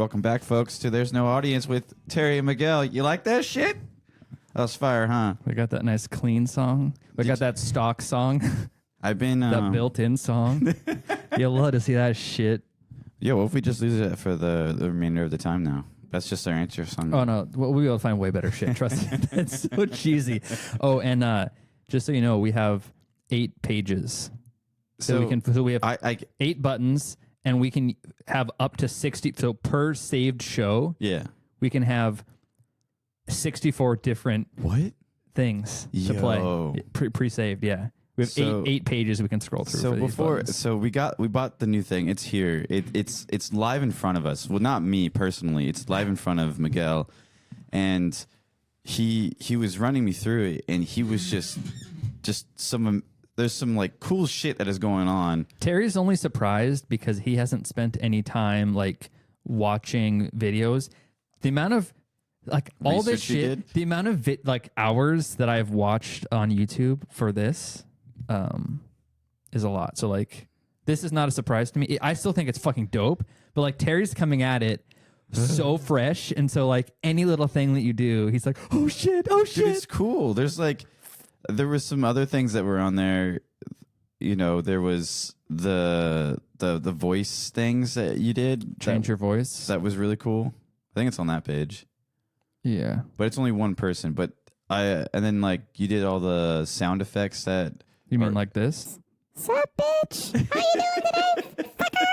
Welcome back, folks, to There's No Audience with Terry and Miguel. You like that shit? That was fire, huh? We got that nice clean song. We got that stock song. I've been... that built-in song. You'll love to see that shit. Yeah, what if we just lose it for the remainder of the time now? That's just our intro song. Oh, no. We'll be able to find way better shit. Trust me. It's so cheesy. Oh, and just so you know, we have 8 pages. So we have 8 buttons, and we can have up to 60. So per saved show, yeah, we can have 64 different things to play. Pre-saved, yeah. We have eight pages we can scroll through. So we bought the new thing. It's here. It's live in front of us. Well, not me personally. It's live in front of Miguel, and he was running me through it, and he was just some. There's some like cool shit that is going on. Terry's only surprised because he hasn't spent any time like watching videos. The amount of like all this shit, the amount of hours that I've watched on YouTube for this is a lot. So like this is not a surprise to me. I still think it's fucking dope, but like Terry's coming at it so fresh, and so like any little thing that you do, he's like, oh shit. Dude, it's cool. There was some other things that were on there. You know, there was the voice things that you did. Change your voice. That was really cool. I think it's on that page. Yeah. But it's only one person. But and then like you did all the sound effects that. You mean like this? Sup, bitch? How you doing today, fucker?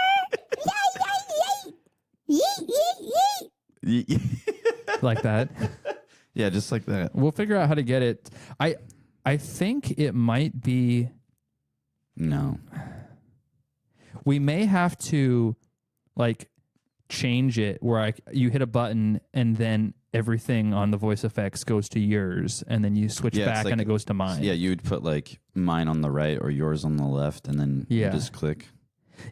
Yay, yay, yay! Yeet, yeet, yeet! Like that? Yeah, just like that. We'll figure out how to get it. I think it might be... No. We may have to like change it where you hit a button and then everything on the voice effects goes to yours, and then you switch back and it goes to mine. Yeah, you would put like mine on the right or yours on the left, and then you just click.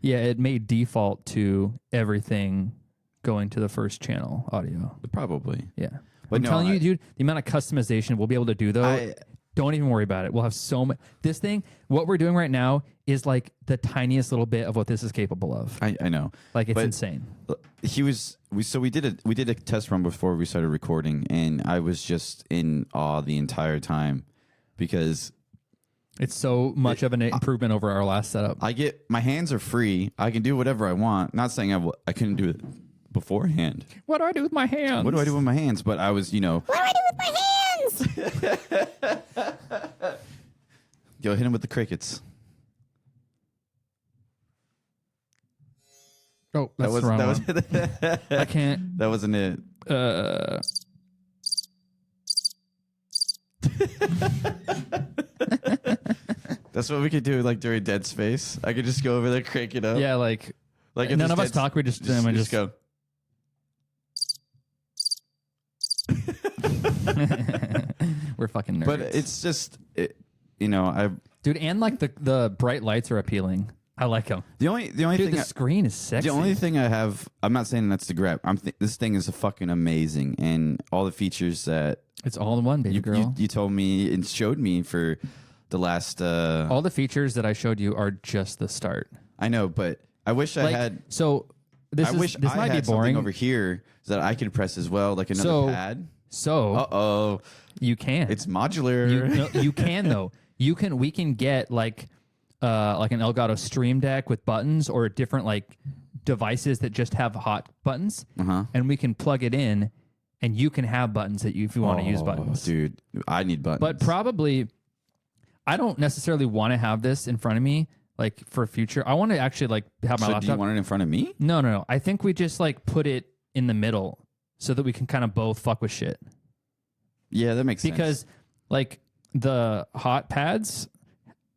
Yeah, it may default to everything going to the first channel audio. Probably. Yeah. But I'm telling you, dude, the amount of customization we'll be able to do, though, don't even worry about it. We'll have so much. This thing, what we're doing right now is like the tiniest little bit of what this is capable of. I know. Like, it's insane. We did a test run before we started recording, and I was just in awe the entire time because it's so much of an improvement over our last setup. My hands are free. I can do whatever I want. Not saying I couldn't do it beforehand. What do I do with my hands? What do I do with my hands? But I was, What do I do with my hands? Go hit him with the crickets. Oh, that's the wrong one. I can't. That wasn't it. That's what we could do like during Dead Space. I could just go over there, crank it up. Yeah, like none of us talk. We just go. We're fucking nerds. But it's just, dude, and like the bright lights are appealing. I like them. The only dude, thing the screen is sexy. The only thing I have, I'm not saying that's the grab. This thing is fucking amazing, and all the features that it's all in one, baby girl. You told me and showed me for the last. All the features that I showed you are just the start. I know, but I wish I had. So this might be boring over here that I could press as well, like another pad. So you can. It's modular. You can though. We can get like an Elgato Stream Deck with buttons or different like devices that just have hot buttons, and we can plug it in, and you can have buttons if you want to use buttons. Dude, I need buttons. But probably, I don't necessarily want to have this in front of me like for future. I want to actually like have my laptop. Do you want it in front of me? No. I think we just like put it in the middle so that we can kind of both fuck with shit. Yeah, that makes sense. Because like the hot pads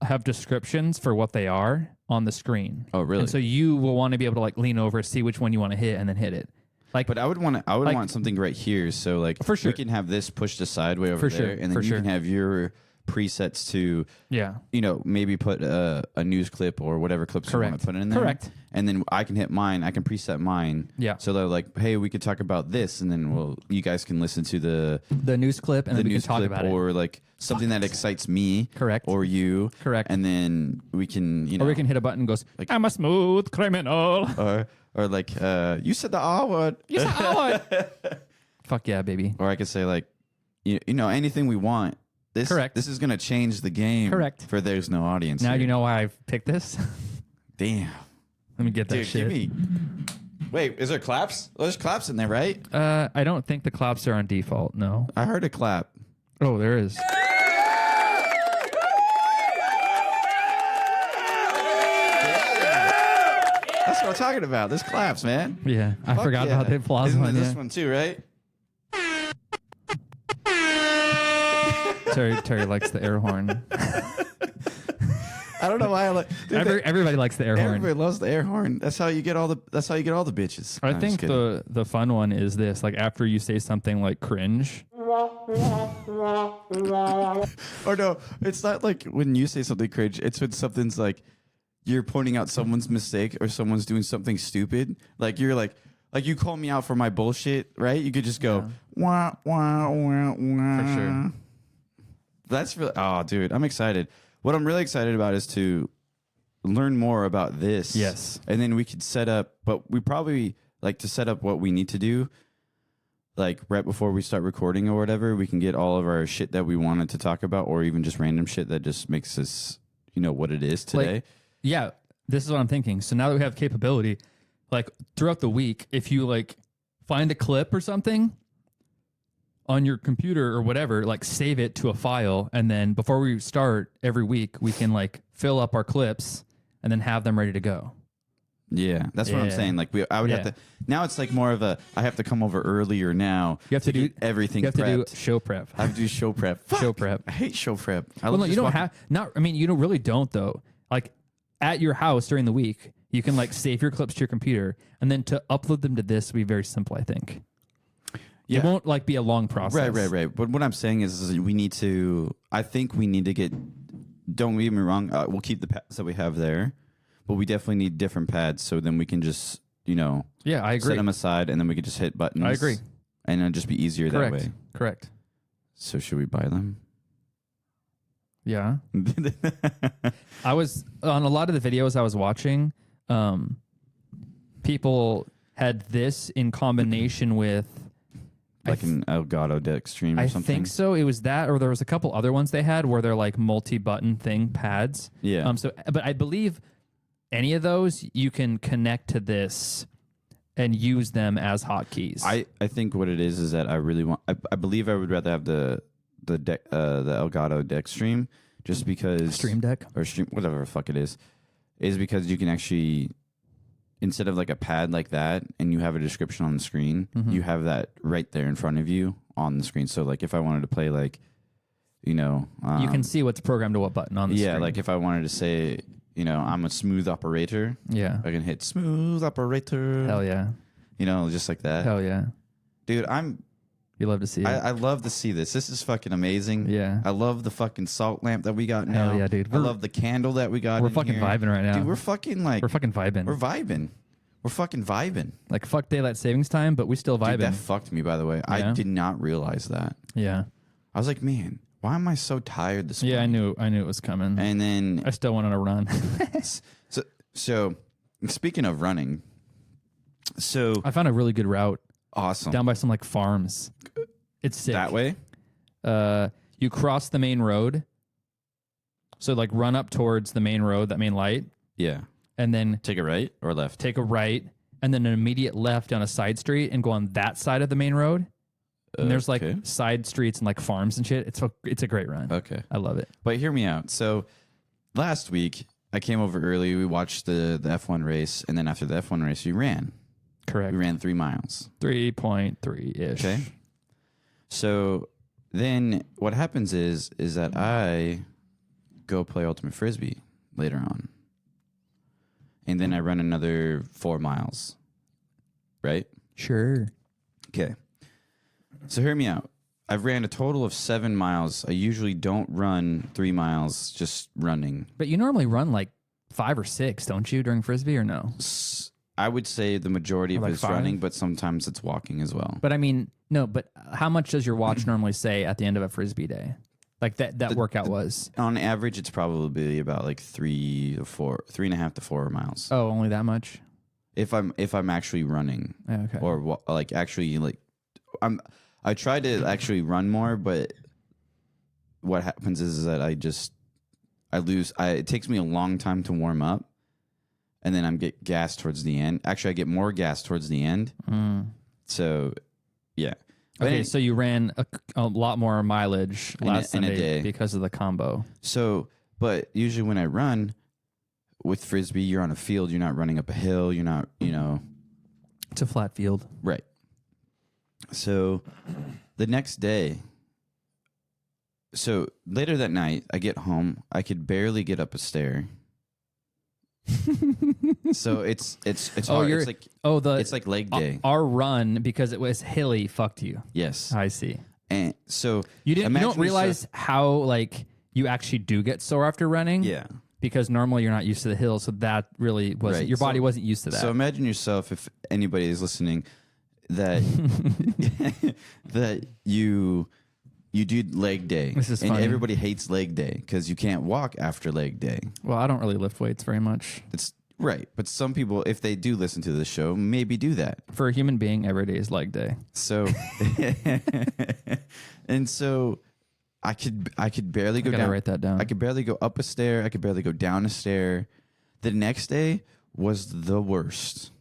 have descriptions for what they are on the screen. Oh, really? And so you will want to be able to like lean over, see which one you want to hit, and then hit it. Like, but I would want something right here. So like, for sure, we can have this pushed aside way over there, and then you can have your presets to, Yeah. maybe put a news clip or whatever clips you want Correct. to put in there. Correct. And then I can hit mine. I can preset mine. Yeah. So they're like, hey, we could talk about this, and then you guys can listen to the news clip, and then we can news talk clip about it. or like something that excites me. Correct. Or you. Correct. And then we can, Or we can hit a button and goes, I'm a smooth criminal. or like, you said the R word. You said R word. Fuck yeah, baby. Or I could say like, anything we want. Correct. This is going to change the game. Correct. For There's No Audience. Now here. you know why I've picked this. Damn. Let me get that Dude, shit. give me. Wait, is there claps? There's claps in there, right? I don't think the claps are on default. No. I heard a clap. Oh, there is. That's what I'm talking about. There's claps, man. Yeah, I Fuck forgot yeah. about the applause Isn't one. there this Yeah. one too, right? Terry likes the air horn. I don't know why I like. Dude, Everybody likes the air everybody horn. loves the air horn. That's how you get all the. That's how you get all the bitches. I No, I'm think just kidding. the fun one is this: like after you say something like cringe. Or no, it's not like when you say something cringe. It's when something's like you're pointing out someone's mistake or someone's doing something stupid. Like you're like you call me out for my bullshit, right? You could just go wah wah wah wah. For sure. That's really. Oh, dude, I'm excited. What I'm really excited about is to learn more about this. Yes. And then we could set up, but we probably like to set up what we need to do. Like right before we start recording or whatever, we can get all of our shit that we wanted to talk about, or even just random shit that just makes us, what it is today. Like, yeah, this is what I'm thinking. So now that we have capability, like throughout the week, if you like find a clip or something on your computer or whatever, like save it to a file, and then before we start every week, we can like fill up our clips and then have them ready to go. Yeah, that's what I'm Yeah. saying. Like I would have Yeah. to. Now it's like more of a. I have to come over earlier now. You have to do get everything. You have to do prepped. show prep. I have to do show prep. Show Fuck. prep. I hate show prep. Well, no, you don't have not. I mean, you don't really don't though. Like at your house during the week, you can like save your clips to your computer, and then to upload them to this will be very simple. I think. Yeah. It won't like be a long process. Right. But what I'm saying is we need to. I think we need to get. Don't get me wrong. We'll keep the pads that we have there, but we definitely need different pads. So then we can just Yeah, I agree. set them aside, and then we can just hit buttons. I agree. And it'll just be easier Correct. that way. Correct. So should we buy them? Yeah. I was on a lot of the videos I was watching. People had this in combination with. Like an Elgato Dextreme or I something. think so. It was that, or there was a couple other ones they had where they're like multi-button thing pads. Yeah. But I believe any of those you can connect to this and use them as hotkeys. I think what it is that I really want. I believe I would rather have the Elgato Dextreme just because Stream Deck. or Stream whatever the fuck it is because you can actually, instead of like a pad like that and you have a description on the screen, you have that right there in front of you on the screen. So like if I wanted to play like, you can see what's programmed to what button on the screen. yeah, like if I wanted to say, I'm a smooth operator, Yeah. I can hit smooth operator. Hell yeah. Just like that. Hell yeah. Dude, You love to see it. I love to see this. This is fucking amazing. Yeah. I love the fucking salt lamp that we got now. Hell yeah, dude. I love the candle that we got. We're in fucking here. vibing right now. Dude, we're fucking like We're fucking vibing. we're vibing. We're fucking vibing. Like fuck daylight savings time, but we still vibing. Dude, that fucked me, by the way. I Yeah. did not realize that. Yeah. I was like, man, why am I so tired this Yeah, morning? I knew it was coming. And then I still wanted to run. so speaking of running, so I found a really good route awesome. down by some like farms. It's sick. That way? You cross the main road. So like run up towards the main road, that main light, Yeah. and then Take a right or left? take a right and then an immediate left down a side street and go on that side of the main road. And there's like Okay. side streets and like farms and shit. It's a great run. Okay. I love it. But hear me out. So last week I came over early. We watched the F1 race, and then after the F1 race, we ran. Correct. We ran 3 miles. 3.3 ish. Okay. So then what happens is that I go play Ultimate Frisbee later on, and then I run another 4 miles. Right. Sure. Okay. So hear me out. I've ran a total of 7 miles. I usually don't run 3 miles, just running. But you normally run like 5 or 6, don't you, during Frisbee or no? I would say the majority of Like it is 5? running, but sometimes it's walking as well. But I mean, no, but how much does your watch normally say at the end of a Frisbee day? Like that workout was? On average, it's probably about like 3.5 to 4 miles. Oh, only that much? If I'm actually running, Okay. or like actually like I try to actually run more, but what happens is that I lose. It takes me a long time to warm up, and then I'm get gas towards the end. Actually, I get more gas towards the end. So, yeah. Okay, so you ran a lot more mileage last in a Sunday day because of the combo. So, but usually when I run with Frisbee, you're on a field. You're not running up a hill. You're not, It's a flat field. Right. So the next day, so later that night, I get home. I could barely get up a stair. So it's hard. It's like it's like leg day. Our run, because it was hilly, fucked you. Yes. I see. And so You don't realize how like you actually do get sore after running. Yeah. Because normally you're not used to the hills, so that really wasn't your body wasn't used to that. So imagine yourself, if anybody is listening, that that you do leg day. This is and funny. everybody hates leg day because you can't walk after leg day. Well, I don't really lift weights very much. It's right, but some people, if they do listen to this show, maybe do that. For a human being, every day is leg day. So, and so, I could barely go down. Write that down. I could barely go up a stair. I could barely go down a stair. The next day was the worst.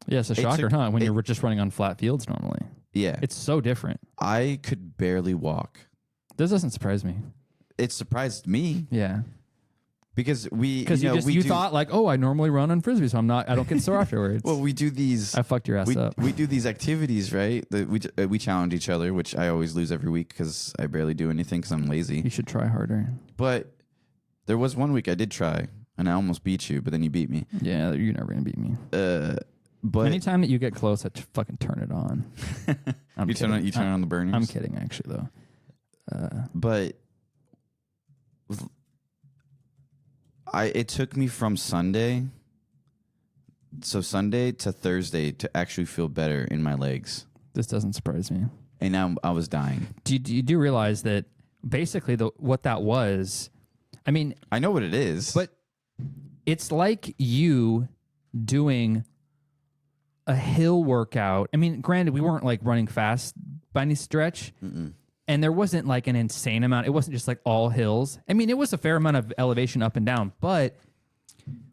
Yeah, it's a shocker, huh? When you're just running on flat fields normally. Yeah. It's so different. I could barely walk. This doesn't surprise me. It surprised me Yeah. because You thought like, oh, I normally run on Frisbee, so I don't get sore afterwards. well, we do these. I fucked your ass up. We do these activities, right? That we challenge each other, which I always lose every week because I barely do anything because I'm lazy. You should try harder. But there was one week I did try, and I almost beat you, but then you beat me. Yeah, you're never gonna beat me. But anytime that you get close, I fucking turn it on. you turn on the burners. I'm kidding, actually, though. But it took me from Sunday to Thursday to actually feel better in my legs, This doesn't surprise me. and now I was dying. You do realize that basically what that was? I mean, I know what it is, but it's like you doing a hill workout. I mean, granted, we weren't like running fast by any stretch. And there wasn't like an insane amount. It wasn't just like all hills. I mean, it was a fair amount of elevation up and down. But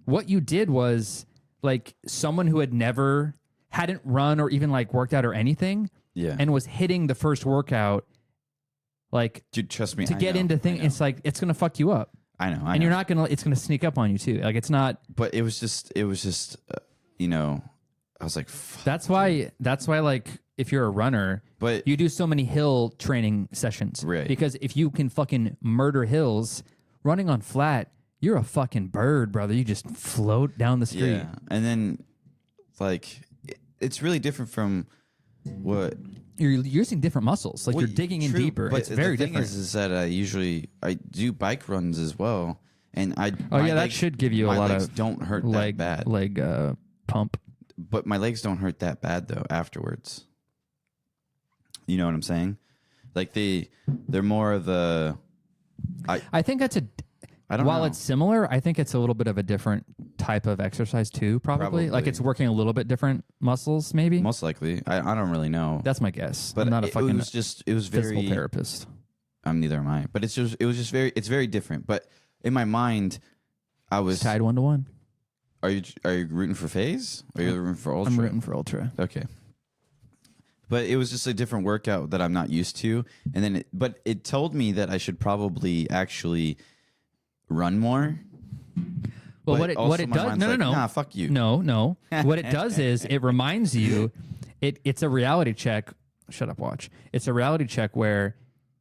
what you did was like someone who hadn't run or even like worked out or anything. Yeah. And was hitting the first workout. Like, dude, trust me, to get into things, it's like, it's going to fuck you up. I know. And you're not going to, it's going to sneak up on you too. Like, it's not. But it was just, I was like, fuck. That's why like if you're a runner, But you do so many hill training sessions. Right. Because if you can fucking murder hills, running on flat, you're a fucking bird, brother. You just float down the street. yeah, and then like it's really different from what You're using different muscles. Like, you're digging in true, deeper. But It's very the thing different. is that I do bike runs as well, and that should give you a my lot legs of don't hurt that bad. leg pump. But my legs don't hurt that bad though afterwards. You know what I'm saying? Like they're more of a. I think that's I don't while know. it's similar, I think it's a little bit of a different type of exercise too, probably. Like, it's working a little bit different muscles, maybe. Most likely. I don't really know. That's my guess. But I'm not a it fucking was very physical therapist. Neither am I. But it's very different. But in my mind, I was Tied 1-to-1. Are you rooting for FaZe? Or are you rooting for Ultra? I'm rooting for Ultra. Okay. But it was just a different workout that I'm not used to. And then but it told me that I should probably actually run more. Well, But what it also my does? mind's No, like, no. Nah, fuck you. No. What it does is it reminds you. It's a reality check. Shut up, watch. It's a reality check where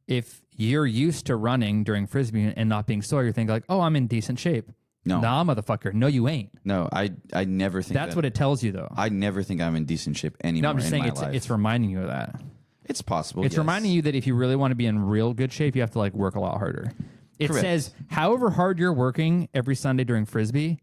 if you're used to running during Frisbee and not being sore, you're thinking like, oh, I'm in decent shape. No. Nah, motherfucker. No, you ain't. No, I never think That's what it tells you, though. I never think I'm in decent shape anymore. No, I'm just in saying my life. it's reminding you of that. It's possible. It's yes. reminding you that if you really want to be in real good shape, you have to like work a lot harder. It Correct. says, however hard you're working every Sunday during Frisbee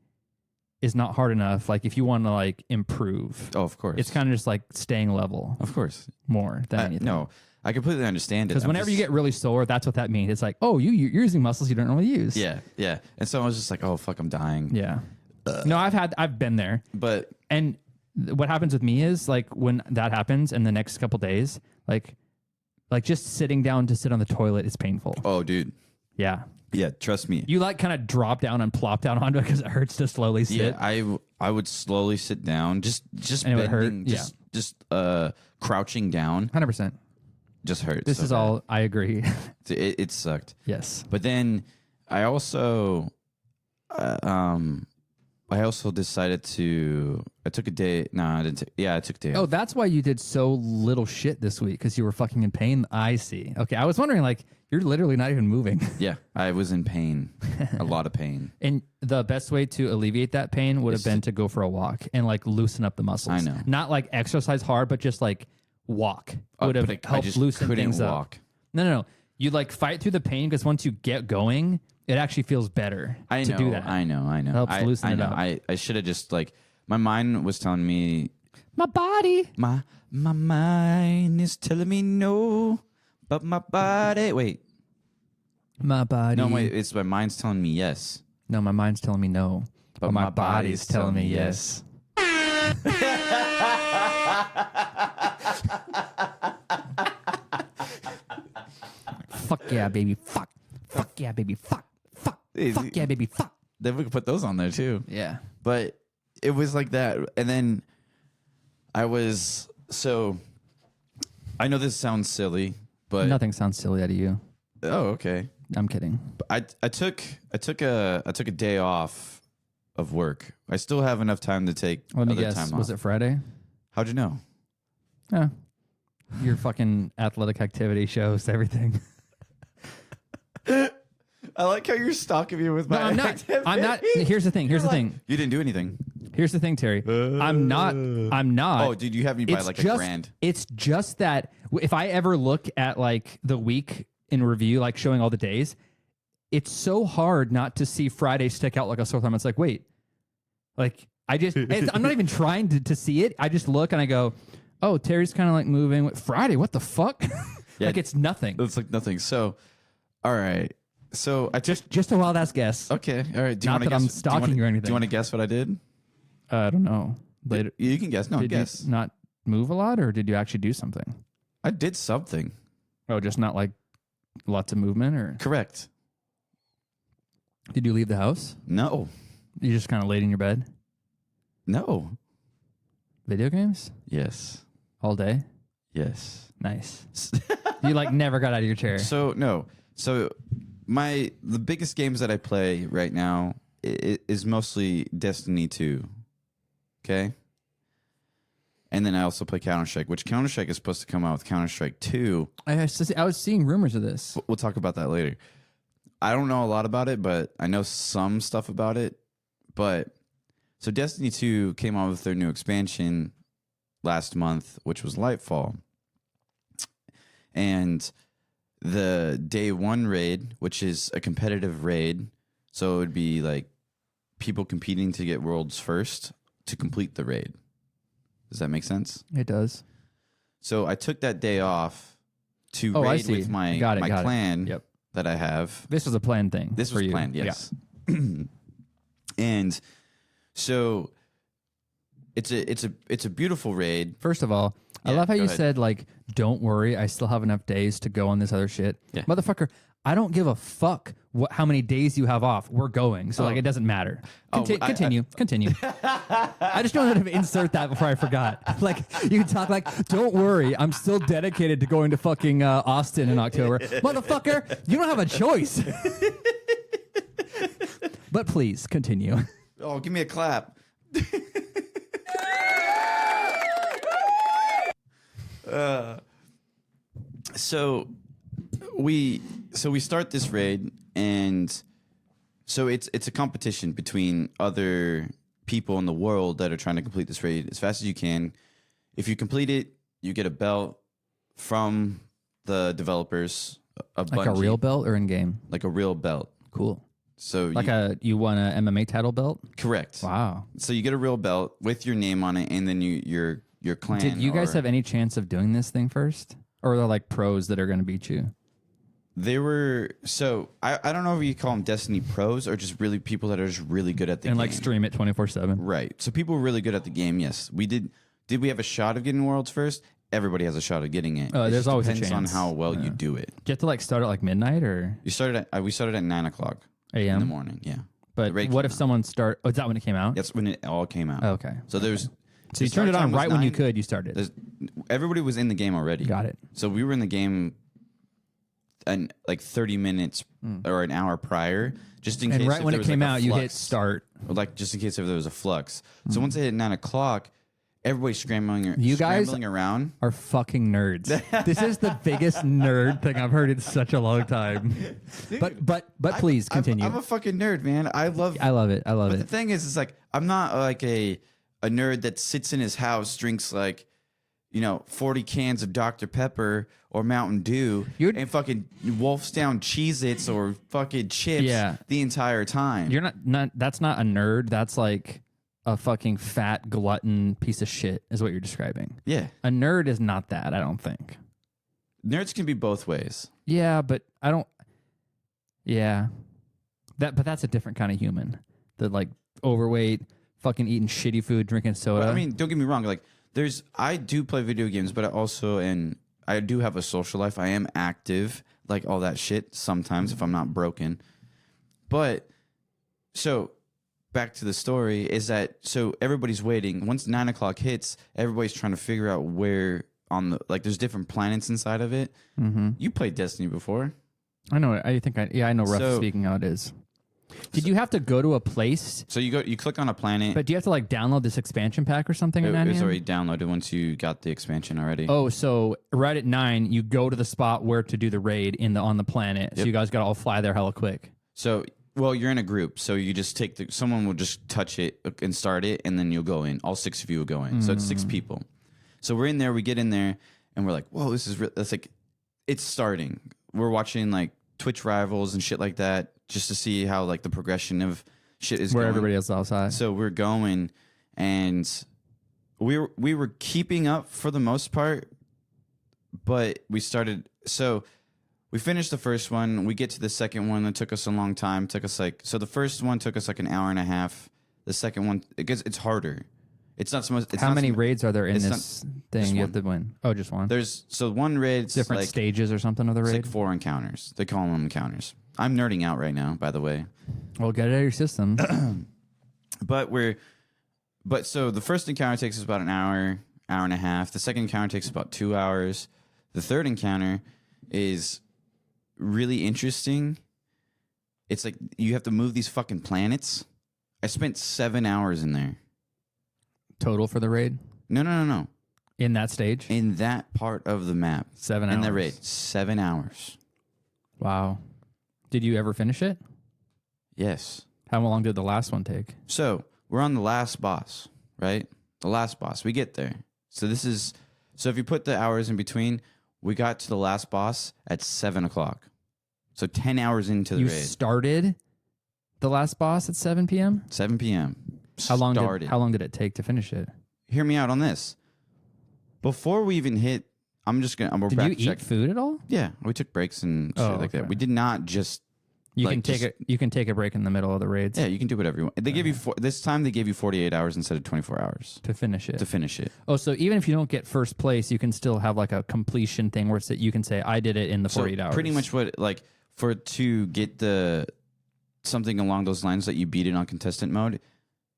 is not hard enough. Like if you want to like improve, Oh, of course. it's kind of just like staying level Of course. more than anything. No, I completely understand it. Because whenever you get really sore, that's what that means. It's like, oh, you're using muscles you don't normally use. Yeah, yeah. And so I was just like, oh, fuck, I'm dying. Yeah. No, I've been there. But And what happens with me is like when that happens in the next couple days, like just sitting down to sit on the toilet is painful. oh, dude. Yeah. Yeah, trust me. You like kind of drop down and plop down onto it because it hurts to slowly sit. Yeah, I would slowly sit down, just And it would hurt? bending, just crouching down 100%. just hurts. This so is bad. all I agree. It sucked. Yes. But then I also decided to. I took a day. No, I didn't. I took a day. Oh, off. that's why you did so little shit this week because you were fucking in pain. I see. Okay, I was wondering like you're literally not even moving. Yeah, I was in pain, a lot of pain. And the best way to alleviate that pain would have been to go for a walk and like loosen up the muscles. I know. Not like exercise hard, but just like walk. Would have But I helped just loosen couldn't things walk. up. No. You like fight through the pain because once you get going, it actually feels better I to know. do that. I know. Helps loosen I it know. up. I should have just like my mind was telling me My body. my mind is telling me no, but my body. Wait, My body. no, wait. It's my mind's telling me yes. No, my mind's telling me no. But my body's telling me yes. Fuck yeah, baby. Fuck. Fuck yeah, baby. Fuck. Fuck. Fuck yeah, baby. Fuck. Then we could put those on there too. Yeah. But it was like that, and then I was so. I know this sounds silly, but Nothing sounds silly out of you. oh, okay. I'm kidding. I took a day off of work. I still have enough time to take Let me other guess. time Was off. it Friday? How'd you know? Yeah. Your fucking athletic activity shows everything. I like how you're stalking me with No, I'm not. I'm not. Here's the thing. Here's the thing. You didn't do anything. Here's the thing, Terry. I'm not. Oh, dude, you have me by It's like just, a grand. It's just that if I ever look at like the week in review, like showing all the days, it's so hard not to see Friday stick out like a sore thumb. It's like, wait, like I'm not even trying to see it. I just look and I go, oh, Terry's kind of like moving. Friday, what the fuck? Yeah. Like it's nothing. It's like nothing. So, all right. So I took. Just a wild ass guess. Okay. All right. Do you Not wanna that I'm guess, stalking do you you or anything. Do you want to guess what I did? I don't know. Later, You can guess. No, did guess. you not move a lot, or did you actually do something? I did something. Oh, just not like lots of movement, or Correct. did you leave the house? No. You just kind of laid in your bed. No. Video games Yes. all day. Yes. Nice. You like never got out of your chair. So no. So the biggest games that I play right now is mostly Destiny 2. Okay. And then I also play Counter-Strike, which Counter-Strike is supposed to come out with Counter-Strike 2. I was seeing rumors of this. We'll talk about that later. I don't know a lot about it, but I know some stuff about it. But so Destiny 2 came out with their new expansion last month, which was Lightfall. And the day one raid, which is a competitive raid, so it would be like people competing to get worlds first to complete the raid. Does that make sense? It does. So I took that day off to Oh, I raid see. with my Got it. clan Yep. that I have. This was a planned thing. This for was you. planned, yes. And so it's a beautiful raid. First of all, I Yeah, love how go you ahead. said like, "Don't worry, I still have enough days to go on this other shit." Yeah. Motherfucker, I don't give a fuck how many days you have off. We're going, so like it doesn't matter. Continue. I just wanted to insert that before I forgot. Like you can talk like, "Don't worry, I'm still dedicated to going to fucking Austin in October." Motherfucker, you don't have a choice. But please continue. Oh, give me a clap. So we start this raid, and so it's a competition between other people in the world that are trying to complete this raid as fast as you can. If you complete it, you get a belt from the developers of Like a Bungie, real belt or in game? like a real belt. Cool. So Like you won a MMA title belt? correct. Wow. So you get a real belt with your name on it, and then your clan. Did you guys or- have any chance of doing this thing first? Or are there like pros that are going to beat you? They were so I don't know if you call them Destiny pros or just really people that are just really good at the And game. like stream it 24/7? Right. So people were really good at the game. Yes, we did. Did we have a shot of getting worlds first? Everybody has a shot of getting it. Oh, It there's just always a depends on chance. how well you do it. Do you have to like start at like midnight or We started at 9:00 in the AM? morning. Yeah, But the raid what came if out. someone start? Oh, is that when it came out? That's when it all came out. Oh, okay. So there's. So you turned it on right when you could. You started. Everybody was in the game already. Got it. So we were in the game, and like 30 minutes or an hour prior, just in And case. right if when there it was, came like, a out, you hit flux. start. Like just in case if there was a flux. So once it hit 9:00, everybody's scrambling around. Are fucking nerds. This is the biggest nerd thing I've heard in such a long time. But please continue. I'm a fucking nerd, man. I love I love it. I love But the it. thing is, it's like I'm not like a nerd that sits in his house, drinks like 40 cans of Dr. Pepper or Mountain Dew, and fucking wolfs down Cheez-Its or fucking chips the entire time. You're not. That's not a nerd. That's like a fucking fat glutton piece of shit. Is what you're describing. Yeah, A nerd is not that. I don't think. nerds can be both ways. Yeah, but I don't. Yeah, but that's a different kind of human. The like overweight, fucking eating shitty food, drinking soda. But, I mean, don't get me wrong. Like, I do play video games, but I do have a social life. I am active, like all that shit sometimes if I'm not broken. But so back to the story is that so everybody's waiting. Once 9:00 hits, everybody's trying to figure out where on the there's different planets inside of it. Mm-hmm. You played Destiny before. I know. I know. Roughly So- speaking, how it is. Did you have to go to a place? So you click on a planet. But do you have to like download this expansion pack or something? it at 9 was a.m.? already downloaded once you got the expansion already. Oh, so right at 9, you go to the spot where to do the raid on the planet. So Yep. you guys got to all fly there hella quick. So, well, you're in a group, so you just someone will just touch it and start it, and then you'll go in. All 6 of you will go in. So it's 6 people. So we're in there, we get in there, and we're like, whoa, this is that's like, it's starting. We're watching like Twitch Rivals and shit like that, just to see how like the progression of shit is Where going. everybody else outside. So we're going, and we were keeping up for the most part, but we started. So we finished the first one. We get to the second one. It took us a long time. Took us the first one took us like an hour and a half. The second one, it's harder. It's not so much. It's How not many so, raids are there in it's this thing just you have to win? Oh, just one. There's one raid. Different like, stages or something of the it's raid. like 4 encounters. They call them encounters. I'm nerding out right now, by the way. Well, get it out of your system. But so the first encounter takes us about an hour and a half. The second encounter takes about 2 hours. The third encounter is really interesting. It's like you have to move these fucking planets. I spent 7 hours in there. Total for the raid No. in that stage. In that part of the map. 7 hours. In the raid. 7 hours. Wow. Did you ever finish it? Yes. How long did the last one take? So we're on the last boss, right? The last boss. We get there. So if you put the hours in between, we got to the last boss at 7:00. So 10 hours into the You raid. started the last boss at 7 p.m.? 7 p.m. How long did it take to finish it? Hear me out on this. Before we even hit, we're Did back you to eat check. food at all? Yeah, we took breaks and shit like that. okay. We did not just. You Like, can take a break in the middle of the raids Yeah, you can do whatever you want. They give you this time. They gave you 48 hours instead of 24 hours to finish it. to finish it. Oh, so even if you don't get first place, you can still have like a completion thing where you can say, I did it in the 48 hours. Pretty much to get something along those lines that you beat it on contestant mode,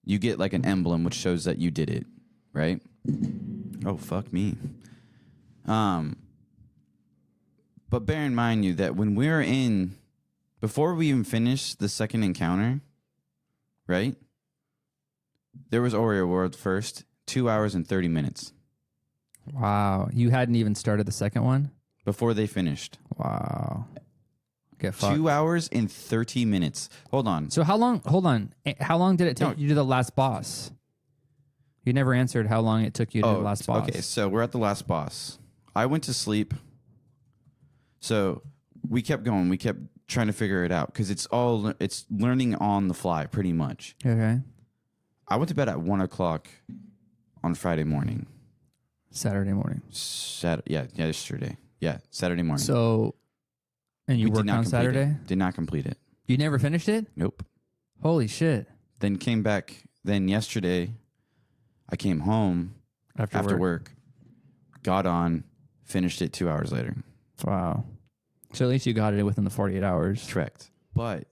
you get like an emblem which shows that you did it, right? Oh, fuck me. But bear in mind that when before we even finished the second encounter, right? There was Oreo World first, 2 hours and 30 minutes Wow. You hadn't even started the second one? before they finished. Wow. Get fucked. 2 hours and 30 minutes. Hold on. So hold on. How long did it take No. you to the last boss? You never answered how long it took you to the last boss. Okay, so we're at the last boss. I went to sleep. So we kept going. We kept trying to figure it out because it's learning on the fly pretty much. Okay. I went to bed at 1 o'clock on Friday morning. Saturday morning. Yesterday. Yeah, Saturday morning. So, and you We did worked not on complete Saturday? it. Did not complete it. You never finished it? Nope. Holy shit. Then came back. Then yesterday, I came home after work, got on, finished it 2 hours later. Wow. So at least you got it within the 48 hours. Correct. But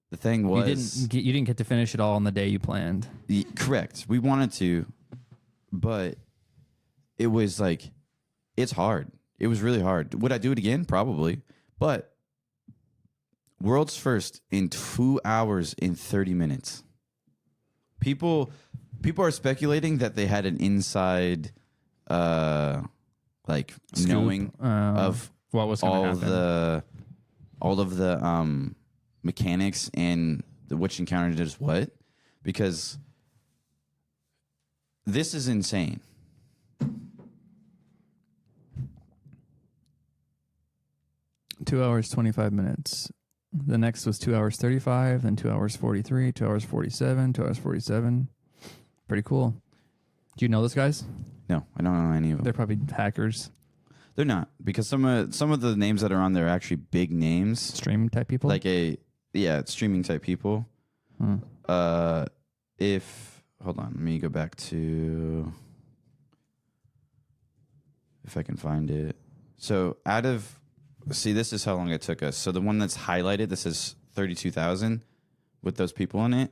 the thing was, You didn't get to finish it all on the day you planned. Correct. We wanted to, but it was like, it's hard. It was really hard. Would I do it again? Probably. But world's first in 2 hours and 30 minutes. People are speculating that they had an inside, like Scoop, knowing of what was all going to happen. all of the mechanics and which encounter does what, because this is insane. Two hours, 25 minutes. The next was 2 hours 35, then 2 hours 43, 2 hours 47, 2 hours 47. Pretty cool. Do you know those guys? No, I don't know any of them. They're probably hackers, They're not, because some of the names that are on there are actually big names, stream type people. like streaming type people. Hmm. Hold on, let me go back to if I can find it. So this is how long it took us. So the one that's highlighted, this is 32,000 with those people in it.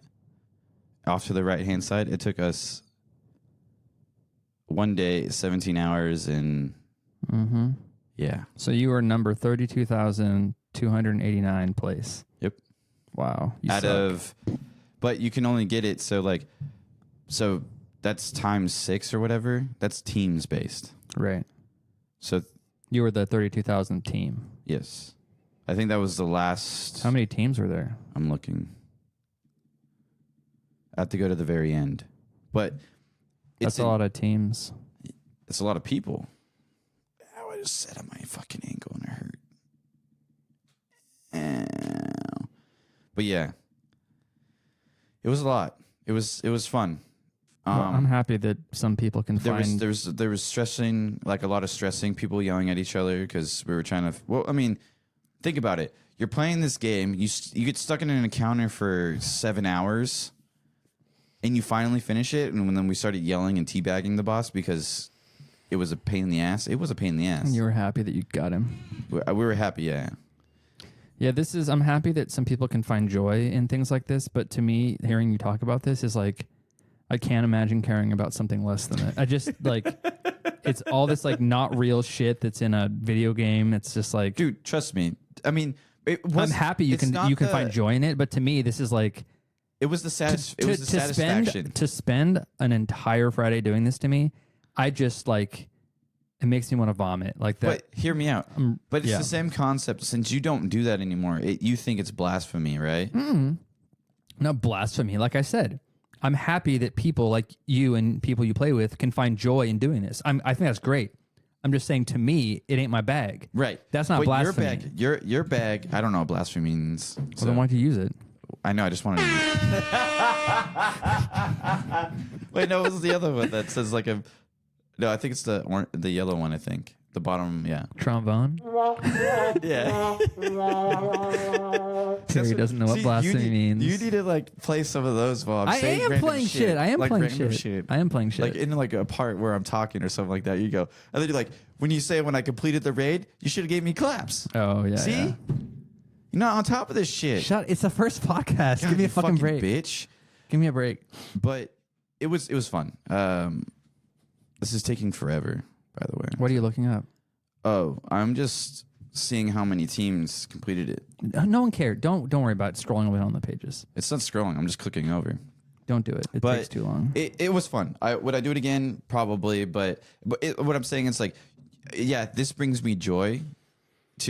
Off to the right hand side, it took us one day, 17 hours, and yeah. So you were number 32,289 place. Yep. Wow. You suck. But you can only get it so that's times 6 or whatever. That's teams based. Right. So You were the 32,000 team. yes, I think that was the last. How many teams were there? I'm looking. I have to go to the very end, but That's a lot of teams. It's a lot of people. Ow, I just sat on my fucking ankle and it hurt. Ow. But yeah, it was a lot. It was fun. Well, I'm happy that some people can There find. was stressing, like a lot of stressing, people yelling at each other because we were trying to. Well, I mean, think about it. You're playing this game. You get stuck in an encounter for 7 hours, and you finally finish it. And then we started yelling and teabagging the boss because it was a pain in the ass. It was a pain in the ass. You were happy that you got him. We were happy, yeah. Yeah, I'm happy that some people can find joy in things like this. But to me, hearing you talk about this is like, I can't imagine caring about something less than it. I just like, it's all this like not real shit that's in a video game. It's just like, Dude, trust me. I mean, I'm happy you can find joy in it. But to me, this is like, it was the satisfaction. To spend an entire Friday doing this to me, I just like, it makes me want to vomit like that. But hear me out. But it's yeah. the same concept. Since you don't do that anymore, you think it's blasphemy, right? Not blasphemy. Like I said, I'm happy that people like you and people you play with can find joy in doing this. I think that's great. I'm just saying, to me, it ain't my bag. Right. That's not but blasphemy. Your bag. I don't know what blasphemy means. Well, then why'd you use it? I know. I just wanted to. Wait, no, it was the other one that says like a. No, I think it's the yellow one. I think the bottom. Yeah. Trombone. Yeah. Terry doesn't know what blasphemy means. You need to like play some of those while I'm I saying am random playing shit. I am like playing random shit. I am playing shit. Like in like a part where I'm talking or something like that. You go, and then you're like, when you say when I completed the raid, you should have gave me claps. Oh yeah. See, yeah. you're not on top of this shit. Shut. It's the first podcast. God, Give me a you fucking break, bitch. Give me a break. But it was fun. This is taking forever, by the way. What are you looking up? Oh, I'm just seeing how many teams completed it. No one cared. Don't worry about scrolling away on the pages. It's not scrolling. I'm just clicking over. Don't do it. It But takes too long. It was fun. Would I do it again? Probably. But what I'm saying is like, yeah, this brings me joy,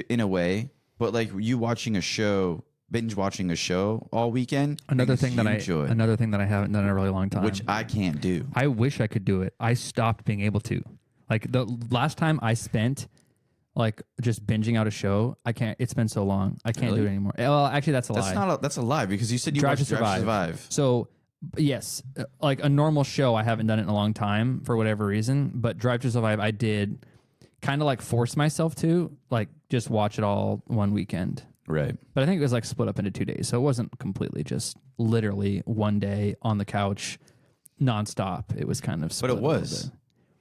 in a way. But like you watching a show, binge watching a show all weekend. Another thing that I haven't done in a really long time, which I can't do. I wish I could do it. I stopped being able to. Like the last time I spent like just binging out a show, I can't. It's been so long. I can't do it anymore. Well, actually, that's a lie. That's a lie because you said you Drive watched to Drive to Survive. Survive. So, yes, like a normal show, I haven't done it in a long time for whatever reason. But Drive to Survive, I did kind of like force myself to like just watch it all one weekend. Right. But I think it was like split up into 2 days, so it wasn't completely just literally one day on the couch, nonstop. It was kind of split. But it was.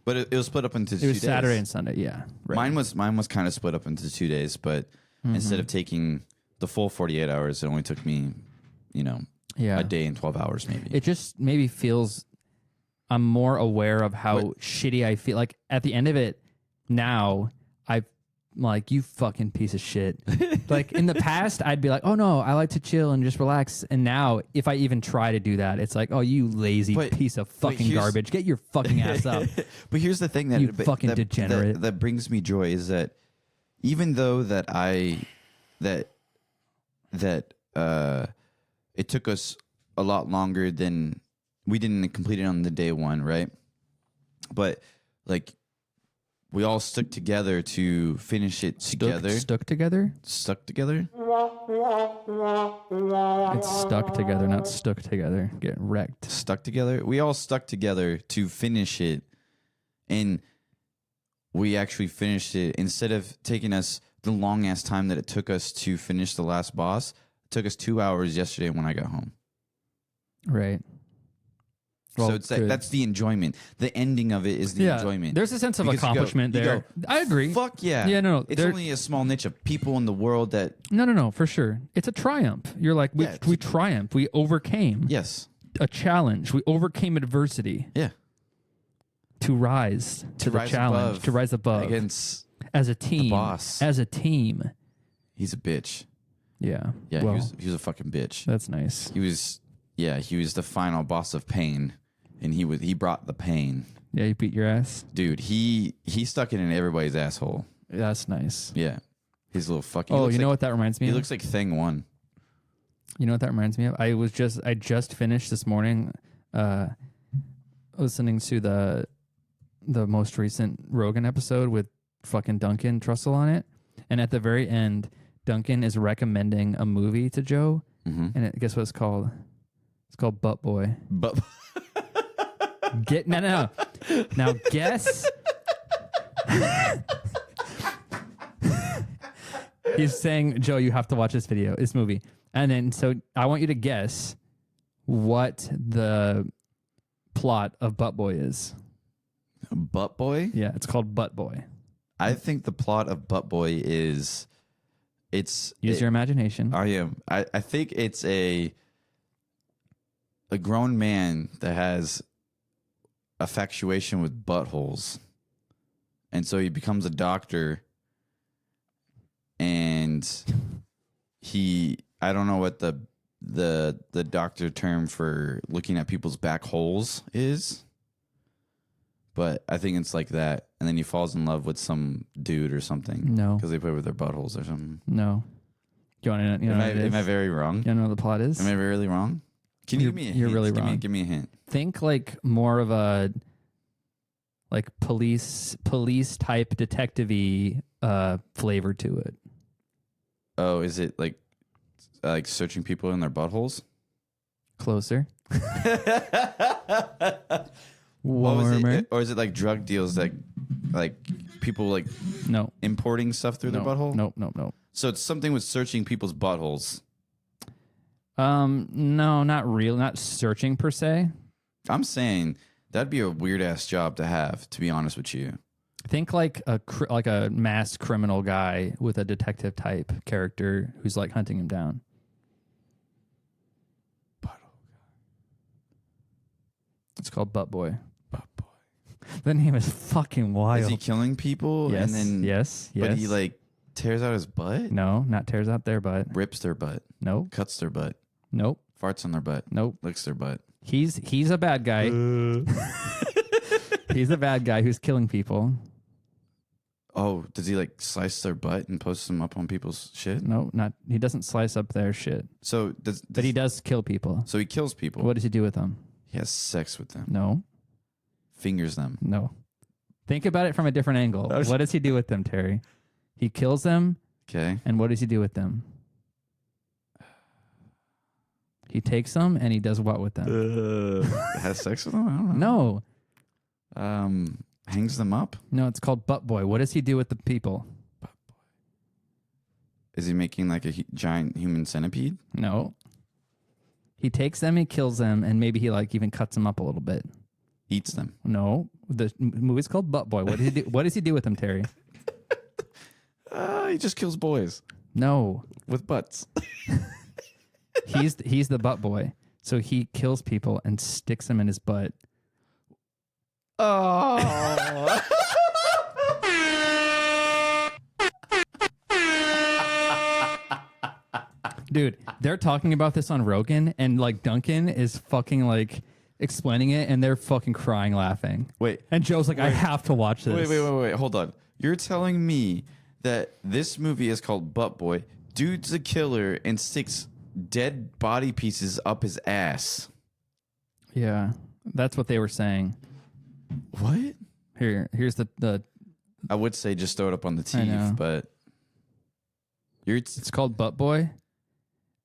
But it was split up into 2 days. It was Saturday and Sunday. Yeah. Right. Mine was kind of split up into 2 days, but instead of taking the full 48 hours, it only took me, a day and 12 hours maybe. It just maybe feels I'm more aware of how shitty I feel. Like at the end of it now, I'm like, you fucking piece of shit. Like in the past, I'd be like, oh no, I like to chill and just relax. And now if I even try to do that, it's like, oh, you lazy piece of fucking garbage. Get your fucking ass up. But here's the thing that you fucking degenerate. That brings me joy is that even though that it took us a lot longer than we didn't complete it on the day one, right? But like we all stuck together to finish it together. Stuck together? Stuck together? It's stuck together, not stuck together. Get wrecked. Stuck together? We all stuck together to finish it. And we actually finished it. Instead of taking us the long ass time that it took us to finish the last boss, it took us 2 hours yesterday when I got home. Right. Well, so it's like, that's the enjoyment. The ending of it is the enjoyment. There's a sense of Because accomplishment you there. go, I agree. Fuck yeah. Yeah, no. It's only a small niche of people in the world that... No, for sure. It's a triumph. You're like, we triumphed. We overcame a challenge. We overcame adversity. Yeah. To rise to the challenge. To rise above. Against as a team. the boss. As a team. He's a bitch. Yeah. Yeah, well, he was a fucking bitch. That's nice. He was the final boss of pain, and he brought the pain. Yeah, he beat your ass. Dude, he stuck it in everybody's asshole. That's nice. Yeah. His little fucking... Oh, you know what that reminds me of? He looks like Thing 1. You know what that reminds me of? I just finished this morning listening to the most recent Rogan episode with fucking Duncan Trussell on it. And at the very end, Duncan is recommending a movie to Joe. Mm-hmm. And guess what it's called? It's called Butt Boy. But No. Now guess. He's saying, Joe, you have to watch this movie. And then, so I want you to guess what the plot of Butt Boy is. Butt Boy? Yeah, it's called Butt Boy. I think the plot of Butt Boy is... Use your imagination. I am. I think it's a grown man that has infatuation with buttholes, and so he becomes a doctor. And I don't know what the doctor term for looking at people's back holes is, but I think it's like that. And then he falls in love with some dude or something. No. Because they play with their buttholes or something. No. Do you want to know? Am I very wrong? You know what the plot is? Am I really wrong? Can you give me a hint? You're really wrong. Give me a hint. Think like more of a like police type detective-y flavor to it. Oh, is it like searching people in their buttholes? Closer. What was Warmer. it? Or is it like drug deals that like people like No. importing stuff through their butthole? No. So it's something with searching people's buttholes. No, not real. Not searching per se. I'm saying that'd be a weird ass job to have, to be honest with you. Think like a masked criminal guy with a detective type character who's like hunting him down. It's called Butt Boy. Butt Boy. The name is fucking wild. Is he killing people? Yes. And then yes. But he like tears out his butt? No, not tears out their butt. Rips their butt. Nope. Cuts their butt. Nope. Farts on their butt. Nope. Licks their butt. He's a bad guy. He's a bad guy who's killing people. Oh, does he like slice their butt and post them up on people's shit? No, not he doesn't slice up their shit. So But he does kill people. So he kills people. What does he do with them? He has sex with them. No. Fingers them. No. Think about it from a different angle. What does he do with them, Terry? He kills them. Okay. And what does he do with them? He takes them and he does what with them? Has sex with them? I don't know. No. Hangs them up? No, it's called Butt Boy. What does he do with the people? Is he making like a giant human centipede? No. He takes them, he kills them, and maybe he like even cuts them up a little bit. Eats them. No. The movie's called Butt Boy. What does he do? What does he do with them, Terry? He just kills boys No. with butts. He's the butt boy. So he kills people and sticks them in his butt. Oh. Dude, they're talking about this on Rogan, and like Duncan is fucking like explaining it, and they're fucking crying laughing. Wait. And Joe's like, I have to watch this. Wait. Hold on. You're telling me that this movie is called Butt Boy. Dude's a killer and sticks dead body pieces up his ass. Yeah, that's what they were saying. What? Here's the I would say just throw it up on the I know. teeth, but it's called Butt Boy.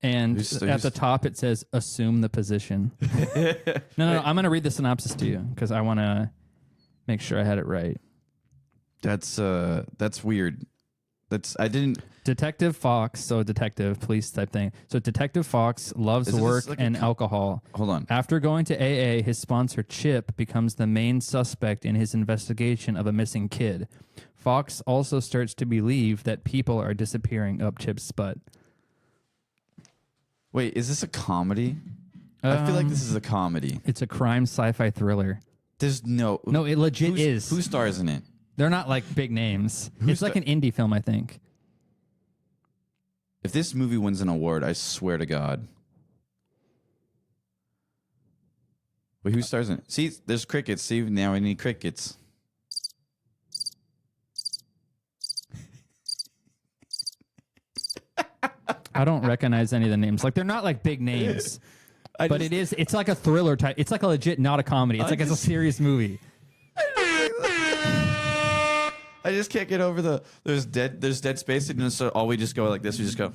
And at the top it says assume the position. No, I'm going to read the synopsis to you because I want to make sure I had it right. That's weird. Detective Fox, so detective, police type thing. So Detective Fox loves work and alcohol. Hold on. After going to AA, his sponsor Chip becomes the main suspect in his investigation of a missing kid. Fox also starts to believe that people are disappearing up Chip's butt. Wait, is this a comedy? I feel like this is a comedy. It's a crime sci-fi thriller. There's no... No, it legit is. Who stars in it? They're not like big names. It's like an indie film, I think. If this movie wins an award, I swear to God. Wait, who stars in it? See, there's crickets. See, now I need crickets. I don't recognize any of the names. Like, they're not like big names. But it's like a thriller type. It's like a legit, not a comedy. It's it's a serious movie. I just can't get over there's dead space, and so all we just go like this. We just go.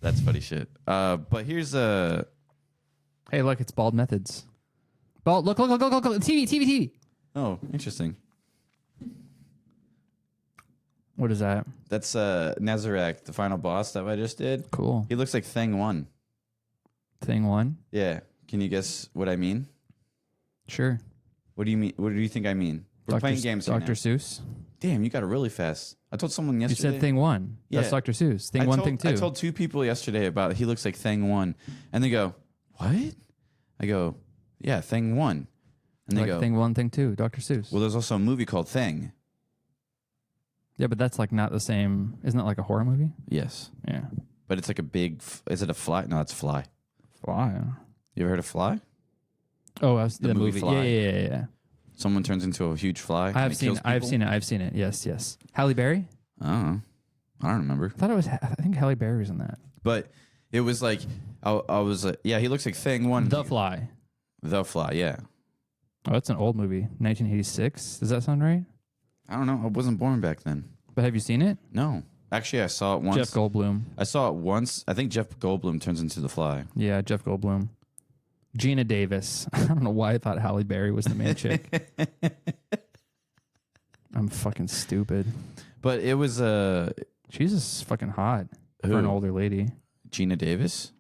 That's funny shit. But here's a. Hey, look, it's Bald Methods. Bald, look, TV. Oh, interesting. What is that? That's Nazarek, the final boss that I just did. Cool. He looks like Thing 1. Thing 1? Yeah. Can you guess what I mean? Sure. What do you mean? What do you think I mean? We're playing games right Dr. now. Seuss. Damn, you got it really fast. I told someone yesterday. You said Thing 1. Yeah. That's Dr. Seuss. Thing 1, Thing 2. I told 2 people yesterday about he looks like Thing 1. And they go, what? I go, yeah, Thing 1. And they like go, Thing 1, Thing 2, Dr. Seuss. well, there's also a movie called Thing. Yeah, but that's like not the same. Isn't that like a horror movie? Yes. Yeah. But it's like a big, is it a fly? No, it's Fly. Fly. You ever heard of Fly? Oh, the movie movie. Fly. Yeah. Someone turns into a huge fly. I've seen it. Yes. Halle Berry? I don't know. I don't remember. I think Halle Berry was in that. But it was like, I was like, yeah, he looks like Thing 1. The Fly. The Fly, yeah. Oh, that's an old movie. 1986. Does that sound right? I don't know. I wasn't born back then. But have you seen it? No. Actually, I saw it once. Jeff Goldblum. I saw it once. I think Jeff Goldblum turns into the Fly. Yeah, Jeff Goldblum. Gina Davis. I don't know why I thought Halle Berry was the main chick. I'm fucking stupid. But it was she's just fucking hot Who? for an older lady. Gina Davis?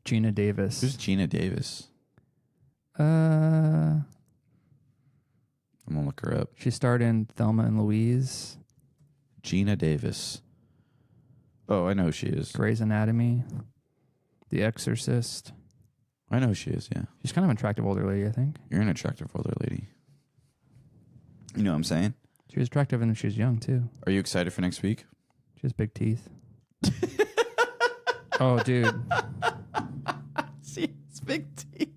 Gina Davis. Who's Gina Davis? I'm gonna look her up. She starred in Thelma and Louise. Gina Davis. Oh, I know who she is. Grey's Anatomy. The Exorcist. I know who she is, yeah. She's kind of an attractive older lady, I think. You're an attractive older lady. You know what I'm saying? She was attractive when she was young, too. Are you excited for next week? She has big teeth. Oh, dude. See, it's big teeth.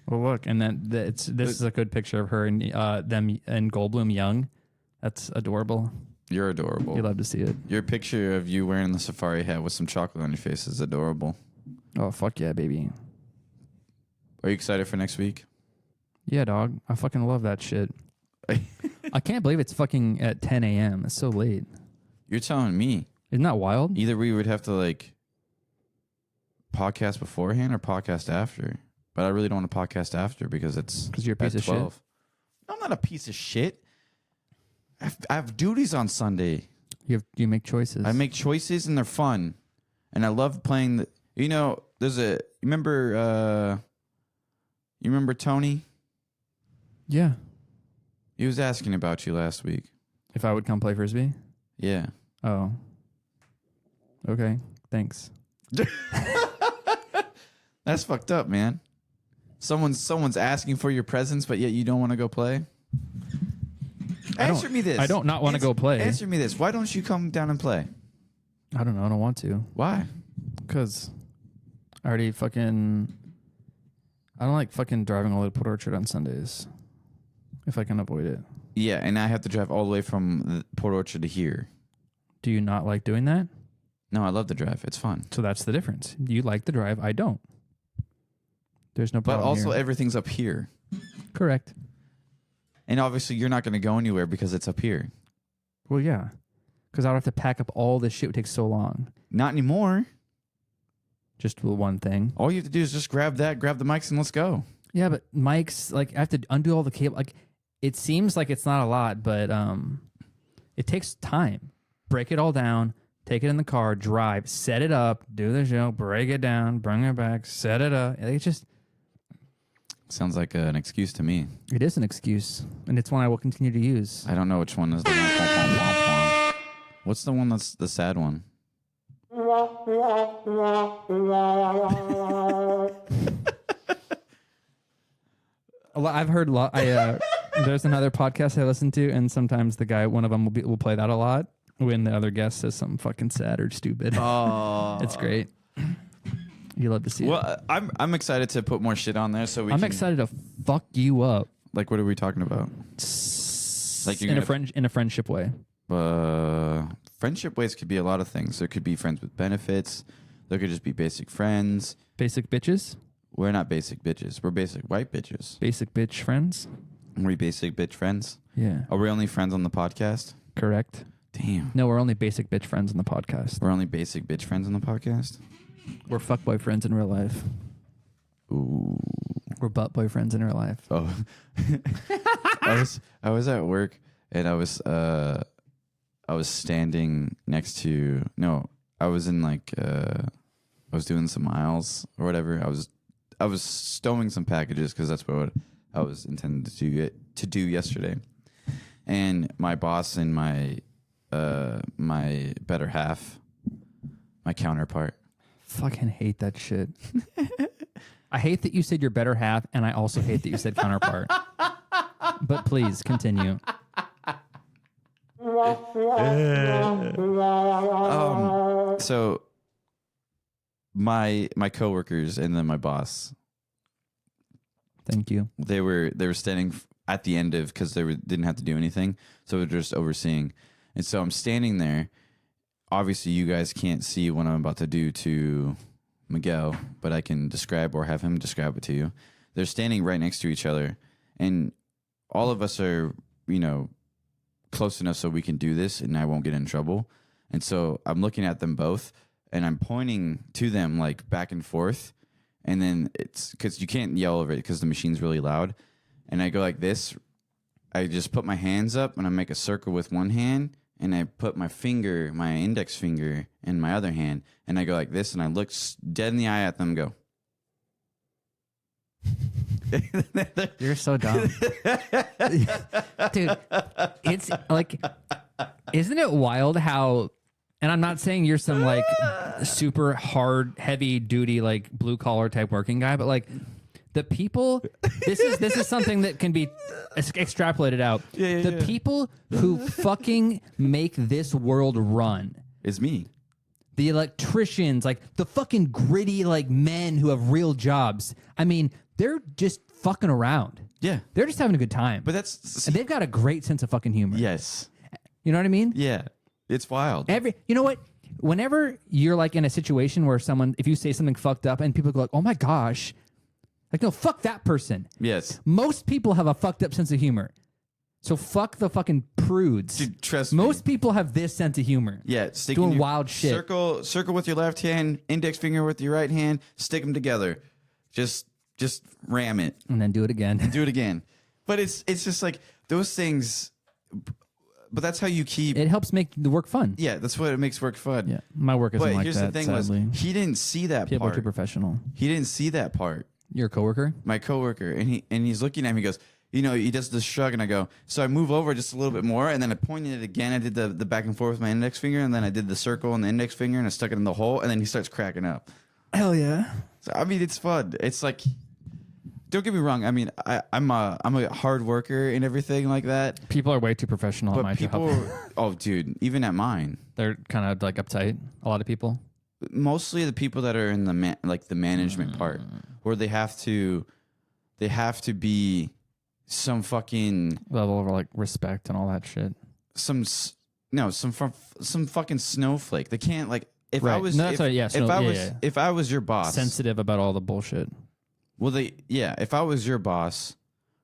Well, look, and then this is a good picture of her and them and Goldblum young. That's adorable. You're adorable. You love to see it. Your picture of you wearing the safari hat with some chocolate on your face is adorable. Oh, fuck yeah, baby. Are you excited for next week? Yeah, dog. I fucking love that shit. I can't believe it's fucking at 10 a.m. It's so late. You're telling me. Isn't that wild? Either we would have to like podcast beforehand or podcast after. But I really don't want to podcast after because you're a piece of 12. shit. I'm not a piece of shit. I have duties on Sunday. You make choices. I make choices and they're fun. And I love playing there's you remember Tony? Yeah. He was asking about you last week. If I would come play Frisbee? Yeah. Oh. Okay. Thanks. That's fucked up, man. Someone's asking for your presence, but yet you don't want to go play? Answer me this. I don't not want to go play. Answer me this. Why don't you come down and play? I don't know. I don't want to. Why? Because I already fucking... I don't like fucking driving all the way to Port Orchard on Sundays. If I can avoid it. Yeah, and I have to drive all the way from Port Orchard to here. Do you not like doing that? No, I love the drive. It's fun. So that's the difference. You like the drive. I don't. There's no But problem also here. everything's up here. Correct. And obviously you're not going to go anywhere because it's up here. Well, yeah. Because I would have to pack up all this shit. It would take so long. Not anymore. Just one thing. All you have to do is just grab the mics and let's go. Yeah, but Mike's like I have to undo all the cable. Like it seems like it's not a lot, but it takes time. Break it all down, take it in the car, drive, set it up, do the show, break it down, bring it back, set it up. It's just Sounds like an excuse to me. it is an excuse, and it's one I will continue to use. I don't know which one is the one. What's the one that's the sad one? I've heard a lot. There's another podcast I listen to, and sometimes the guy, one of them, will play that a lot when the other guest says something fucking sad or stupid. Oh, It's great. You love to see it. Well, I'm excited to put more shit on there so I'm excited to fuck you up. Like, what are we talking about? Like you're in a friendship way. Friendship ways could be a lot of things. There could be friends with benefits. There could just be basic friends. Basic bitches. We're not basic bitches. We're basic white bitches. Basic bitch friends. Are we basic bitch friends? Yeah. Are we only friends on the podcast? Correct. Damn. No, we're only basic bitch friends on the podcast. We're only basic bitch friends on the podcast? We're fuckboy friends in real life. Ooh. We're butt boyfriends in real life. Oh. I was at work and I was standing next to I was in like I was doing some aisles or whatever. I was stowing some packages because that's what I was intended to do yesterday. And my boss and my better half, my counterpart. Fucking hate that shit. I hate that you said your better half, and I also hate that you said counterpart. But please continue. So my coworkers and then my boss, Thank you. they were standing at the end of because they didn't have to do anything, so they're just overseeing. And so I'm standing there. Obviously, you guys can't see what I'm about to do to Miguel, but I can describe or have him describe it to you. They're standing right next to each other, and all of us are, close enough so we can do this, and I won't get in trouble. And so I'm looking at them both, and I'm pointing to them like back and forth, and then it's because you can't yell over it because the machine's really loud. And I go like this. I just put my hands up, and I make a circle with one hand. And I put my index finger in my other hand, and I go like this, and I look dead in the eye at them and go. You're so dumb. Dude, it's like, isn't it wild how, and I'm not saying you're some like super hard, heavy duty, like blue collar type working guy, but like the people, this is something that can be extrapolated out. The people who fucking make this world run. It's me. The electricians, like the fucking gritty like men who have real jobs. I mean, they're just fucking around. Yeah. They're just having a good time. But that's... And they've got a great sense of fucking humor. Yes. You know what I mean? Yeah. It's wild. You know what? Whenever you're like in a situation where if you say something fucked up and people go like, oh my gosh, Like, no, fuck that person. Yes. Most people have a fucked up sense of humor. So fuck the fucking prudes. Dude, trust me. Most people have this sense of humor. Yeah, Doing wild shit. Circle with your left hand, index finger with your right hand, stick them together. Just ram it. And then do it again. Do it again. But it's just like those things. But that's how you keep. It helps make the work fun. Yeah, that's what it makes work fun. Yeah, my work isn't But like here's that, the thing: sadly. was he didn't see that People are too part. professional. He didn't see that part. Your coworker? My coworker, and he's looking at me. He goes, he does this shrug, and I go. So I move over just a little bit more, and then I pointed it again. I did the back and forth with my index finger, and then I did the circle and the index finger, and I stuck it in the hole, and then he starts cracking up. Hell yeah. So I mean, it's fun. It's like, don't get me wrong. I mean, I'm a hard worker and everything like that. People are way too professional at my But people, job. oh, dude, even at mine, They're kind of like uptight. A lot of people. mostly the people that are in the the management part, where they have to be some fucking Level of like respect and all that shit. some fucking snowflake. They can't like if I Right. was No, that's if, right, yeah, if I yeah, was yeah. if I was your boss, Sensitive about all the bullshit. well if I was your boss,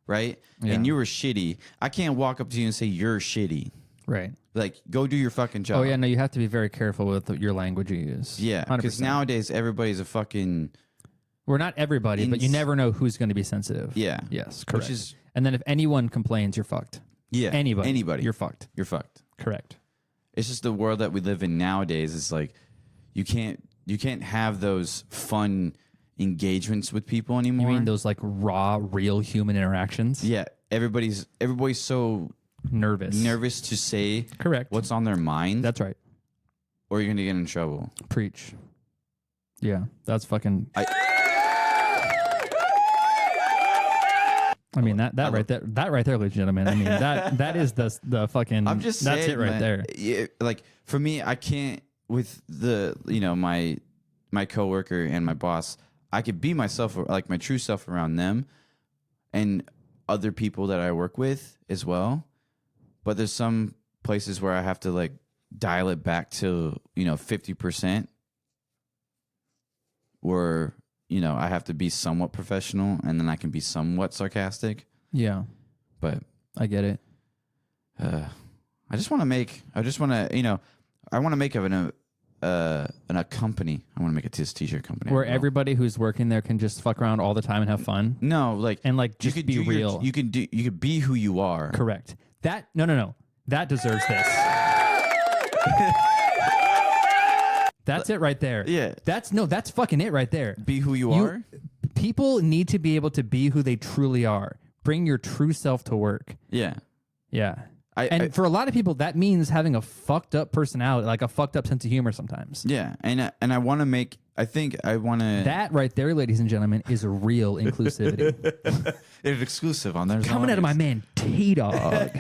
right, Yeah. and you were shitty, I can't walk up to you and say you're shitty. Right. Like, go do your fucking job. Oh yeah, no, you have to be very careful with your language you use. Yeah, because 100%. nowadays everybody's a fucking We're not everybody, but you never know who's going to be sensitive. yeah. Yes, correct. Which is And then if anyone complains, you're fucked. yeah Anybody. You're fucked. you're fucked. Correct. It's just the world that we live in nowadays. It's like you can't have those fun engagements with people You anymore. mean those like raw, real human interactions? Yeah, everybody's so Nervous. to say Correct. what's on their mind, That's right. or you're gonna get in trouble. Preach. Yeah, that's fucking. I mean that right there, ladies and gentlemen. I mean that is the fucking. I'm just that's saying, it right man, there. yeah, like for me, I can't with the my coworker and my boss. I could be myself, like my true self, around them and other people that I work with as well. But there's some places where I have to like dial it back to 50%, where I have to be somewhat professional, and then I can be somewhat sarcastic. Yeah, But I get it. I want to make a company. I want to make a t-shirt company Where as well. everybody who's working there can just fuck around all the time and have fun No, like and like you just could be do real. you could be who you are. Correct. That no. That deserves this. That's it right there. Yeah. That's fucking it right there. Be who you are. People need to be able to be who they truly are. Bring your true self to work. Yeah. Yeah. I- For a lot of people, that means having a fucked up personality, like a fucked up sense of humor sometimes. Yeah, and I want to make. I think I want to. That right there, ladies and gentlemen, is real inclusivity. It's exclusive on there. Coming out of my man T-Dog.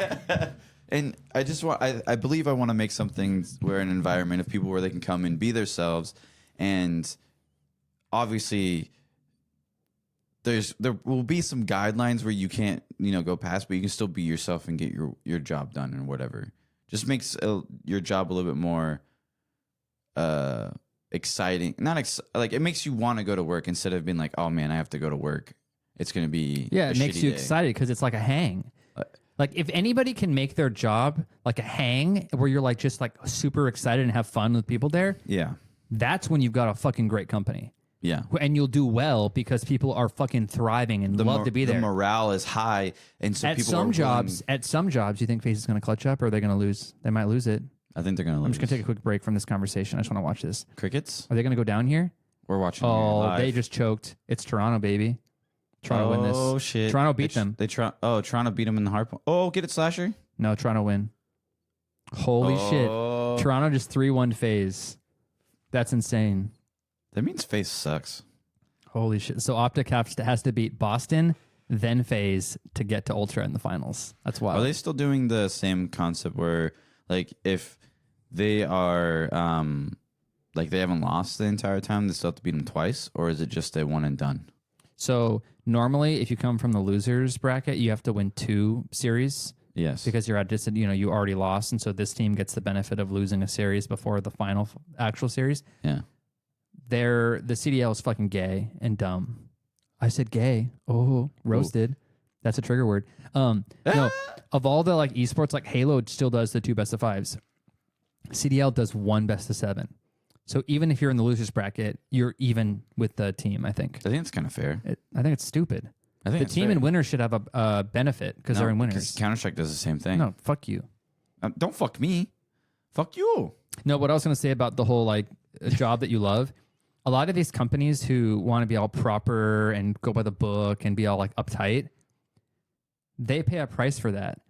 And I just want. I believe I want to make something where an environment of people where they can come and be themselves, and obviously. There will be some guidelines where you can't go past, but you can still be yourself and get your job done and whatever. Just makes your job a little bit more exciting. Like it makes you want to go to work instead of being like, oh man, I have to go to work. It's gonna be Yeah, it makes you day. excited because it's like a hang. Like if anybody can make their job like a hang where you're like just like super excited and have fun with people there, Yeah, that's when you've got a fucking great company. yeah. And you'll do well because people are fucking thriving and love to be there. The morale is high, and so At people some are jobs, you think Face is going to clutch up or are they going to lose? They might lose it. I think they're gonna. I'm just going to take a quick break from this conversation. I just want to watch this. Crickets. Are they going to go down here? We're watching. Oh, live. they just choked. It's Toronto, baby. Toronto win this. Oh shit! Toronto beat them. Toronto beat them in the hard. Oh, get it, Slasher. No, Toronto win. Holy shit. Oh. Toronto just 3-1 Phase. That's insane. That means Face sucks. Holy shit. So Optic has to beat Boston, then Phase to get to Ultra in the finals. That's wild. Are they still doing the same concept where, like, if they are, like, they haven't lost the entire time, they still have to beat them twice, or is it just a one and done? So normally, if you come from the losers bracket, you have to win 2 series Yes. because you're at you already lost, and so this team gets the benefit of losing a series before the final actual series. Yeah. The CDL is fucking gay and dumb. I said gay. Oh, roasted. That's a trigger word. No, of all the like esports, like Halo still does the 2 best of 5s. CDL does 1 best of 7. So even if you're in the losers bracket, you're even with the team. I think. I think it's kind of fair. I think it's stupid. I think the team in winners should have a benefit because they're in winners. Counter-Strike does the same thing. No, fuck you. Don't fuck me. Fuck you. No, what I was going to say about the whole like job that you love, a lot of these companies who want to be all proper and go by the book and be all like uptight, they pay a price for that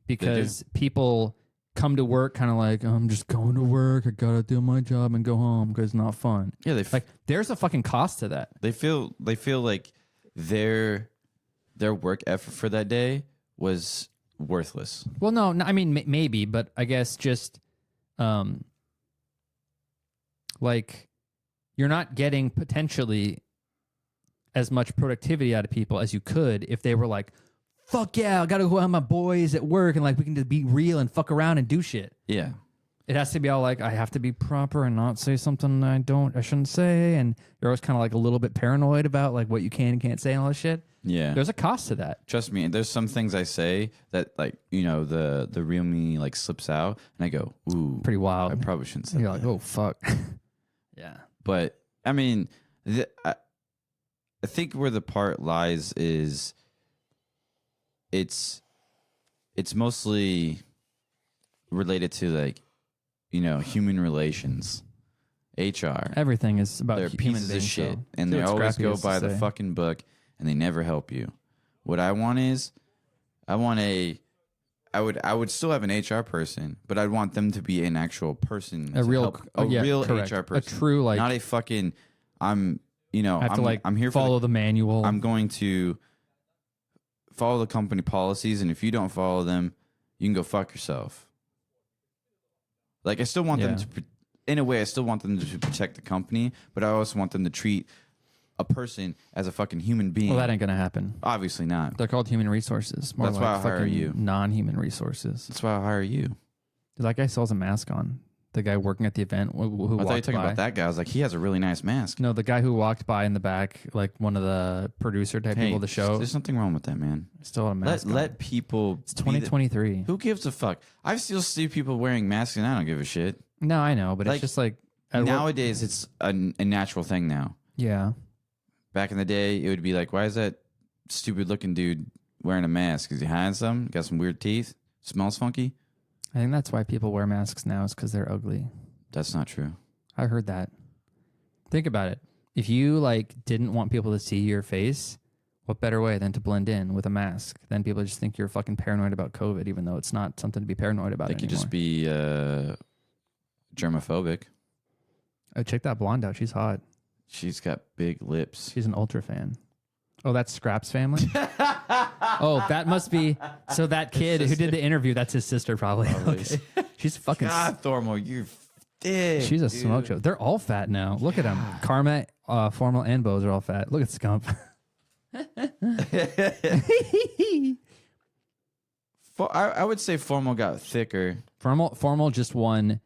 because people come to work kind of like, I'm just going to work. I got to do my job and go home because it's not fun. Yeah, like there's a fucking cost to that. They feel like their work effort for that day was worthless. Well, no, I mean maybe, but I guess just like you're not getting potentially as much productivity out of people as you could if they were like, fuck yeah, I gotta go out with my boys at work and like we can just be real and fuck around and do shit. Yeah. It has to be all like, I have to be proper and not say something I shouldn't say, and you're always kind of like a little bit paranoid about like what you can and can't say and all this shit. Yeah. There's a cost to that. Trust me, there's some things I say that like, you know, the real me like slips out and I go, ooh. Pretty wild. I probably shouldn't say You're that. like, oh fuck. Yeah. But I mean, I think where the part lies is it's mostly related to like, you know, human relations, HR. Everything is about They're human pieces beings, of shit, so. and See they what always Scrappy go has to by the say. fucking book, and they never help you. What I want is, I would still have an HR person, but I'd want them to be an actual person, A to real, help, a real correct. HR person, a true like. not a fucking. I'm here follow the manual. I'm going to follow the company policies, and if you don't follow them, you can go fuck yourself. Like, I still want them to, in a way, I still want them to protect the company, but I also want them to treat a person as a fucking human being. Well, that ain't gonna happen. Obviously not. They're called human resources. More That's like why I hire fucking you. Non-human resources. That's why I hire you. Dude, that guy still has a mask on. The guy working at the event who I thought you were walked talking by. about that guy. I was like, he has a really nice mask. No, the guy who walked by in the back, like one of the producer type people of the show, There's nothing wrong with that, man. still had a mask on. Let people. It's 2023. Who gives a fuck? I still see people wearing masks, and I don't give a shit. No, I know, but Like, it's just like at work- Nowadays, it's a natural thing now. yeah. Back in the day, it would be like, why is that stupid looking dude wearing a mask? Is he hiding something? Got some weird teeth? Smells funky? I think that's why people wear masks now is because they're ugly. That's not true. I heard that. Think about it. If you like didn't want people to see your face, what better way than to blend in with a mask? Then people just think you're fucking paranoid about COVID, even though it's not something to be paranoid about They could anymore. just be germophobic. Oh, check that blonde out. She's hot. She's got big lips. She's an ultra fan. Oh, that's Scraps family? Oh, that must be. So that kid who did the interview, that's his sister probably. Okay. She's fucking. God, Thormo, you're thick. She's a dude. smoke show. They're all fat now. Look at them. Karma, Formal, and Bose are all fat. Look at Scump. I would say Formal got thicker. Formal just won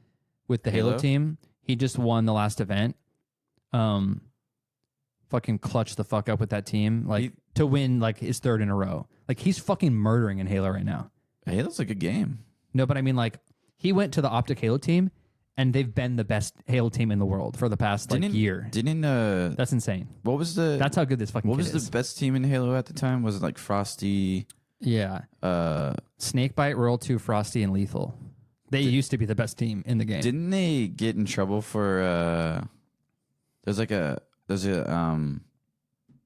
with the Halo Halo? team. He just won the last event. Fucking clutched the fuck up with that team, like to win like his 3rd in a row. Like he's fucking murdering in Halo right now. Halo's a good game. No, but I mean like he went to the Optic Halo team, and they've been the best Halo team in the world for the past year. That's insane. What was the? That's how good this fucking. What kid was the best team in Halo at the time? Was it like Frosty? Yeah. Snakebite, Royal 2, Frosty, and Lethal. They used to be the best team in the game. Didn't they get in trouble for? There's a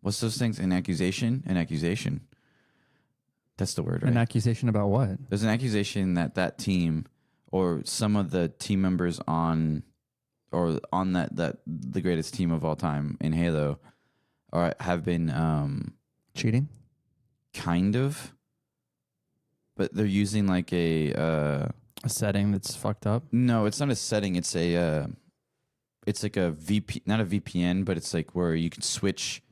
what's those things? An accusation. That's the word, right? An accusation about what? There's an accusation that team or some of the team members on that the greatest team of all time in Halo have been Cheating? kind of, but they're using like a setting that's fucked up. no, it's not a setting. It's like a VP, not a VPN, but it's like where you can switch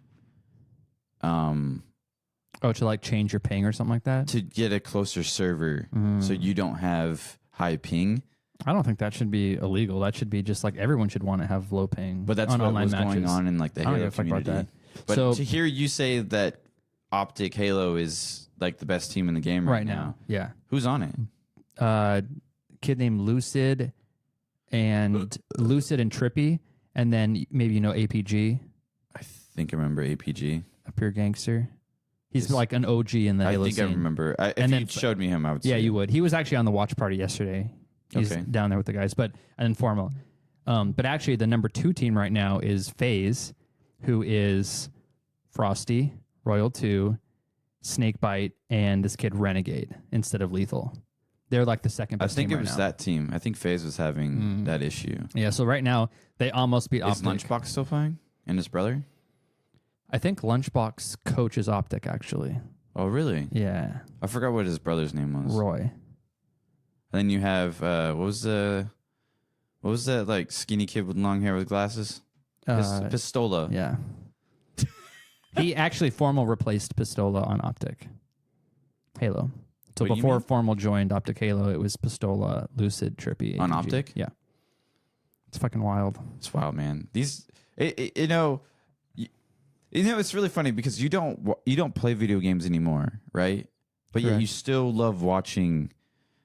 Oh, to like change your ping or something like that? to get a closer server, so you don't have high ping. I don't think that should be illegal. That should be just like everyone should want to have low ping. But that's on what online was matches. going on in like the I don't Halo give a fuck about community. that. But So- to hear you say that Optic Halo is like the best team in the game right now, Yeah. who's on it? Kid named Lucid and Trippy, and then maybe APG, I think I remember APG. a pure gangster. He's Yes. like an OG in the I Halo think I scene. remember. If And then you showed me him, I would. Yeah, say you would. He was actually on the watch party yesterday. He's Okay. down there with the guys, and then Formal. But actually, the number 2 team right now is FaZe, who is Frosty, Royal 2, Snakebite, and this kid Renegade instead of Lethal. They're like the second I best think team it right was now. that team. I think FaZe was having that issue. Yeah, so right now they almost beat Is Optic. Lunchbox still playing? And his brother? I think Lunchbox coaches Optic actually. Oh, really? Yeah, I forgot what his brother's name was. Roy. And then you have what was that like skinny kid with long hair with glasses? Pistola. Yeah. He actually Formal replaced Pistola on Optic Halo. So What do you before mean? Formal joined Optic Halo, it was Pistola, Lucid, Trippy. On APG. Optic? Yeah. It's fucking wild. It's wild, man. It's really funny because you don't play video games anymore, right? But yet Correct. you still love watching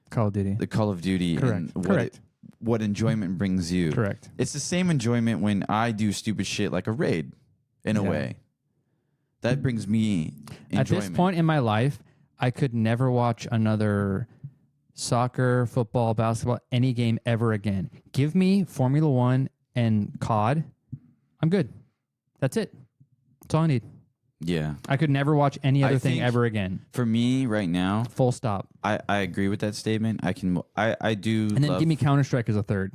Call of Duty. the Call of Duty Correct. and Correct. what enjoyment brings you. Correct. It's the same enjoyment when I do stupid shit like a raid, in a Yeah. way. That brings me enjoyment. At this point in my life, I could never watch another soccer, football, basketball, any game ever again. Give me Formula One and COD. I'm good. That's it. That's all I need. Yeah. I could never watch any other I thing think- ever again. For me right now, Full stop. I agree with that statement. I do And then love- give me Counter Strike as a third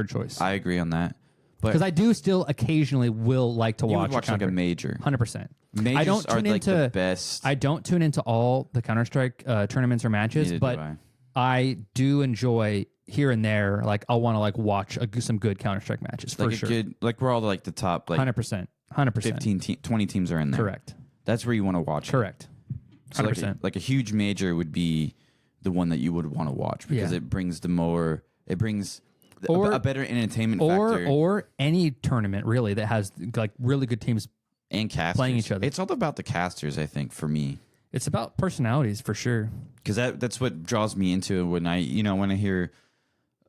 choice. I agree on that. But Because I do still occasionally will like to you watch, would watch like a major. 100%. Majors I don't are tune like into the best. I don't tune into all the Counter Strike tournaments or matches, Neither do but I. I do enjoy here and there. Like I'll want to like watch some good Counter Strike matches for like a sure. good, like we're all like the top like 100%. 100%. 15 20 teams are in there. Correct. That's where you want to watch. it. Correct. So 100%. like a huge major would be the one that you would want to watch because Yeah. it brings Or- a better entertainment or factor or any tournament really that has like really good teams. and casters. playing each other. It's all about the casters, I think, for me. It's about personalities for sure. Because that's what draws me into it when I hear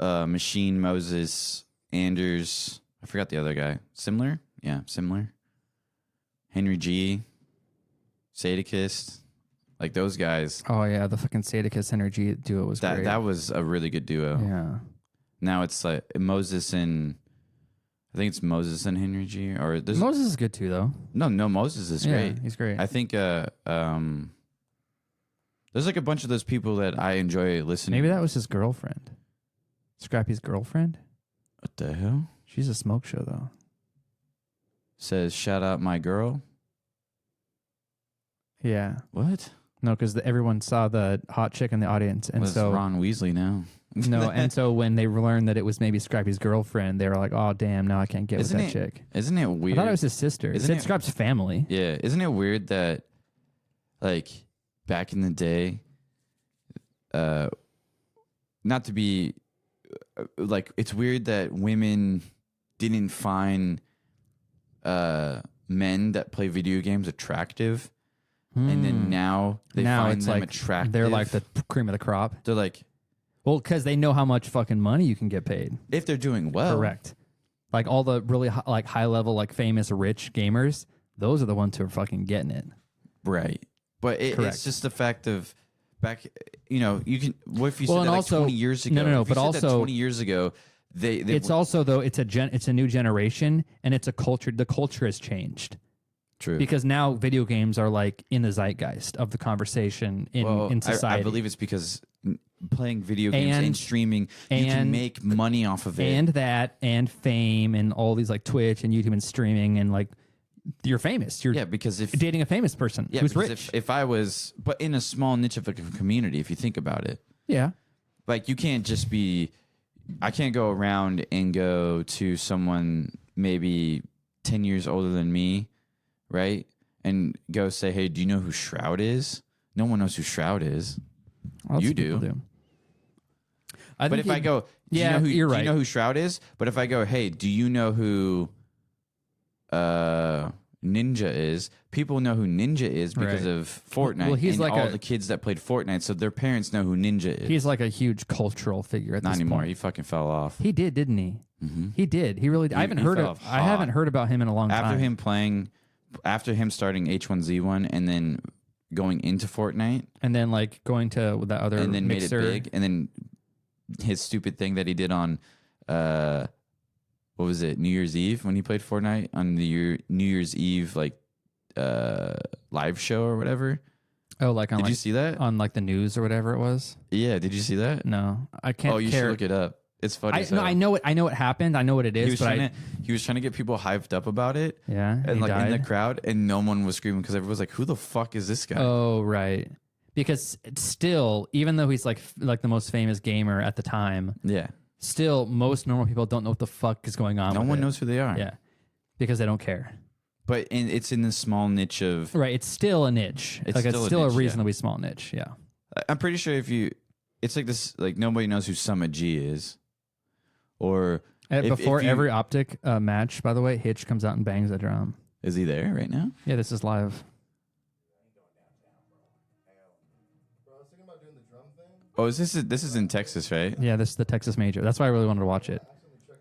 Machine, Moses, Anders, I forgot the other guy. Similar? Yeah, Similar. Henry G, Sadakist, like those guys. Oh yeah, the fucking Sadicus Energy duo was great. That was a really good duo. Yeah. Now it's like Moses and I think it's Moses and Henry G. Or there's Moses is good too though. no Moses is Yeah, great. he's great. I think there's like a bunch of those people that I enjoy listening. Maybe that was his girlfriend. Scrappy's girlfriend? What the hell? She's a smoke show though. Says shout out my girl. Yeah. What? No, because everyone saw the hot chick in the audience, and What's so Ron Weasley now? no, and so when they learned that it was maybe Scrappy's girlfriend, they were like, "Oh damn, now I can't get Isn't with that it chick." Isn't it I weird? thought it was his sister. It Isn't said it- Scrappy's family. Yeah, isn't it weird that like back in the day, not to be like it's weird that women didn't find men that play video games attractive, and then now they now find it's them like attractive. they're like the cream of the crop. they're like Well, because they know how much fucking money you can get paid. if they're doing well. Correct. Like all the really high level, like famous, rich gamers, those are the ones who are fucking getting it. Right. But Correct. it's just the fact of back, you can, what if you Well, said and that like also- 20 years ago? no, If you but said that also- 20 years ago, they It's also though it's a new generation and it's a culture. The culture has changed true. because now video games are like in the zeitgeist of the conversation in society. I believe it's because playing video games and, And- streaming, you can and- make money off of it. and that and fame and all these like Twitch and YouTube and streaming and like you're famous. You're yeah, because if dating a famous person yeah, who's because rich. if I was, but in a small niche of a community, if you think about it, Yeah. like you can't just be, I can't go around and go to someone maybe 10 years older than me, right? And go say, hey, do you know who Shroud is? No one knows who Shroud is. Lots You of people do. I But think if I go, do yeah, you know who, you're do right. you know who Shroud is? But if I go, hey, do you know who Ninja is. People know who Ninja is because Right. of Fortnite. Well, he's and like all a- the kids that played Fortnite, so their parents know who Ninja is. He's like a huge cultural figure at Not this anymore. point. He fucking fell off. He did, didn't he? Mm-hmm. He did. He really did. I haven't he heard fell of. off I haven't hot. heard about him in a long time. After him starting H1Z1 and then going into Fortnite And then like going to that other and then mixer. made it big, and then his stupid thing that he did on what was it, New Year's Eve, when he played Fortnite on the New Year's Eve like live show or whatever. Oh, like on Did like you see that? on like the news or whatever it was. Yeah, did you see that? No, I can't. Oh, you should look it up. It's funny. as No, hell. I know it. I know it happened. I know what it He is. was, But he was trying to get people hyped up about it, yeah, and he like died. in the crowd, and no one was screaming because everyone was like, "Who the fuck is this guy?" Oh, right. Because still, even though he's like the most famous gamer at the time, Yeah, still most normal people don't know what the fuck is going on. no with one it. knows who they are. Yeah, because they don't care. But it's in this small niche of. Right. It's still a niche. It's Like still a it's still a niche, yeah. reasonably small niche. Yeah. I'm pretty sure it's like this. Like nobody knows who Summit G is, or Before if you- every Optic match, by the way, Hitch comes out and bangs a drum. is he there right now? Yeah, this is live. Oh, this is in Texas, right? Yeah, this is the Texas Major. That's why I really wanted to watch it.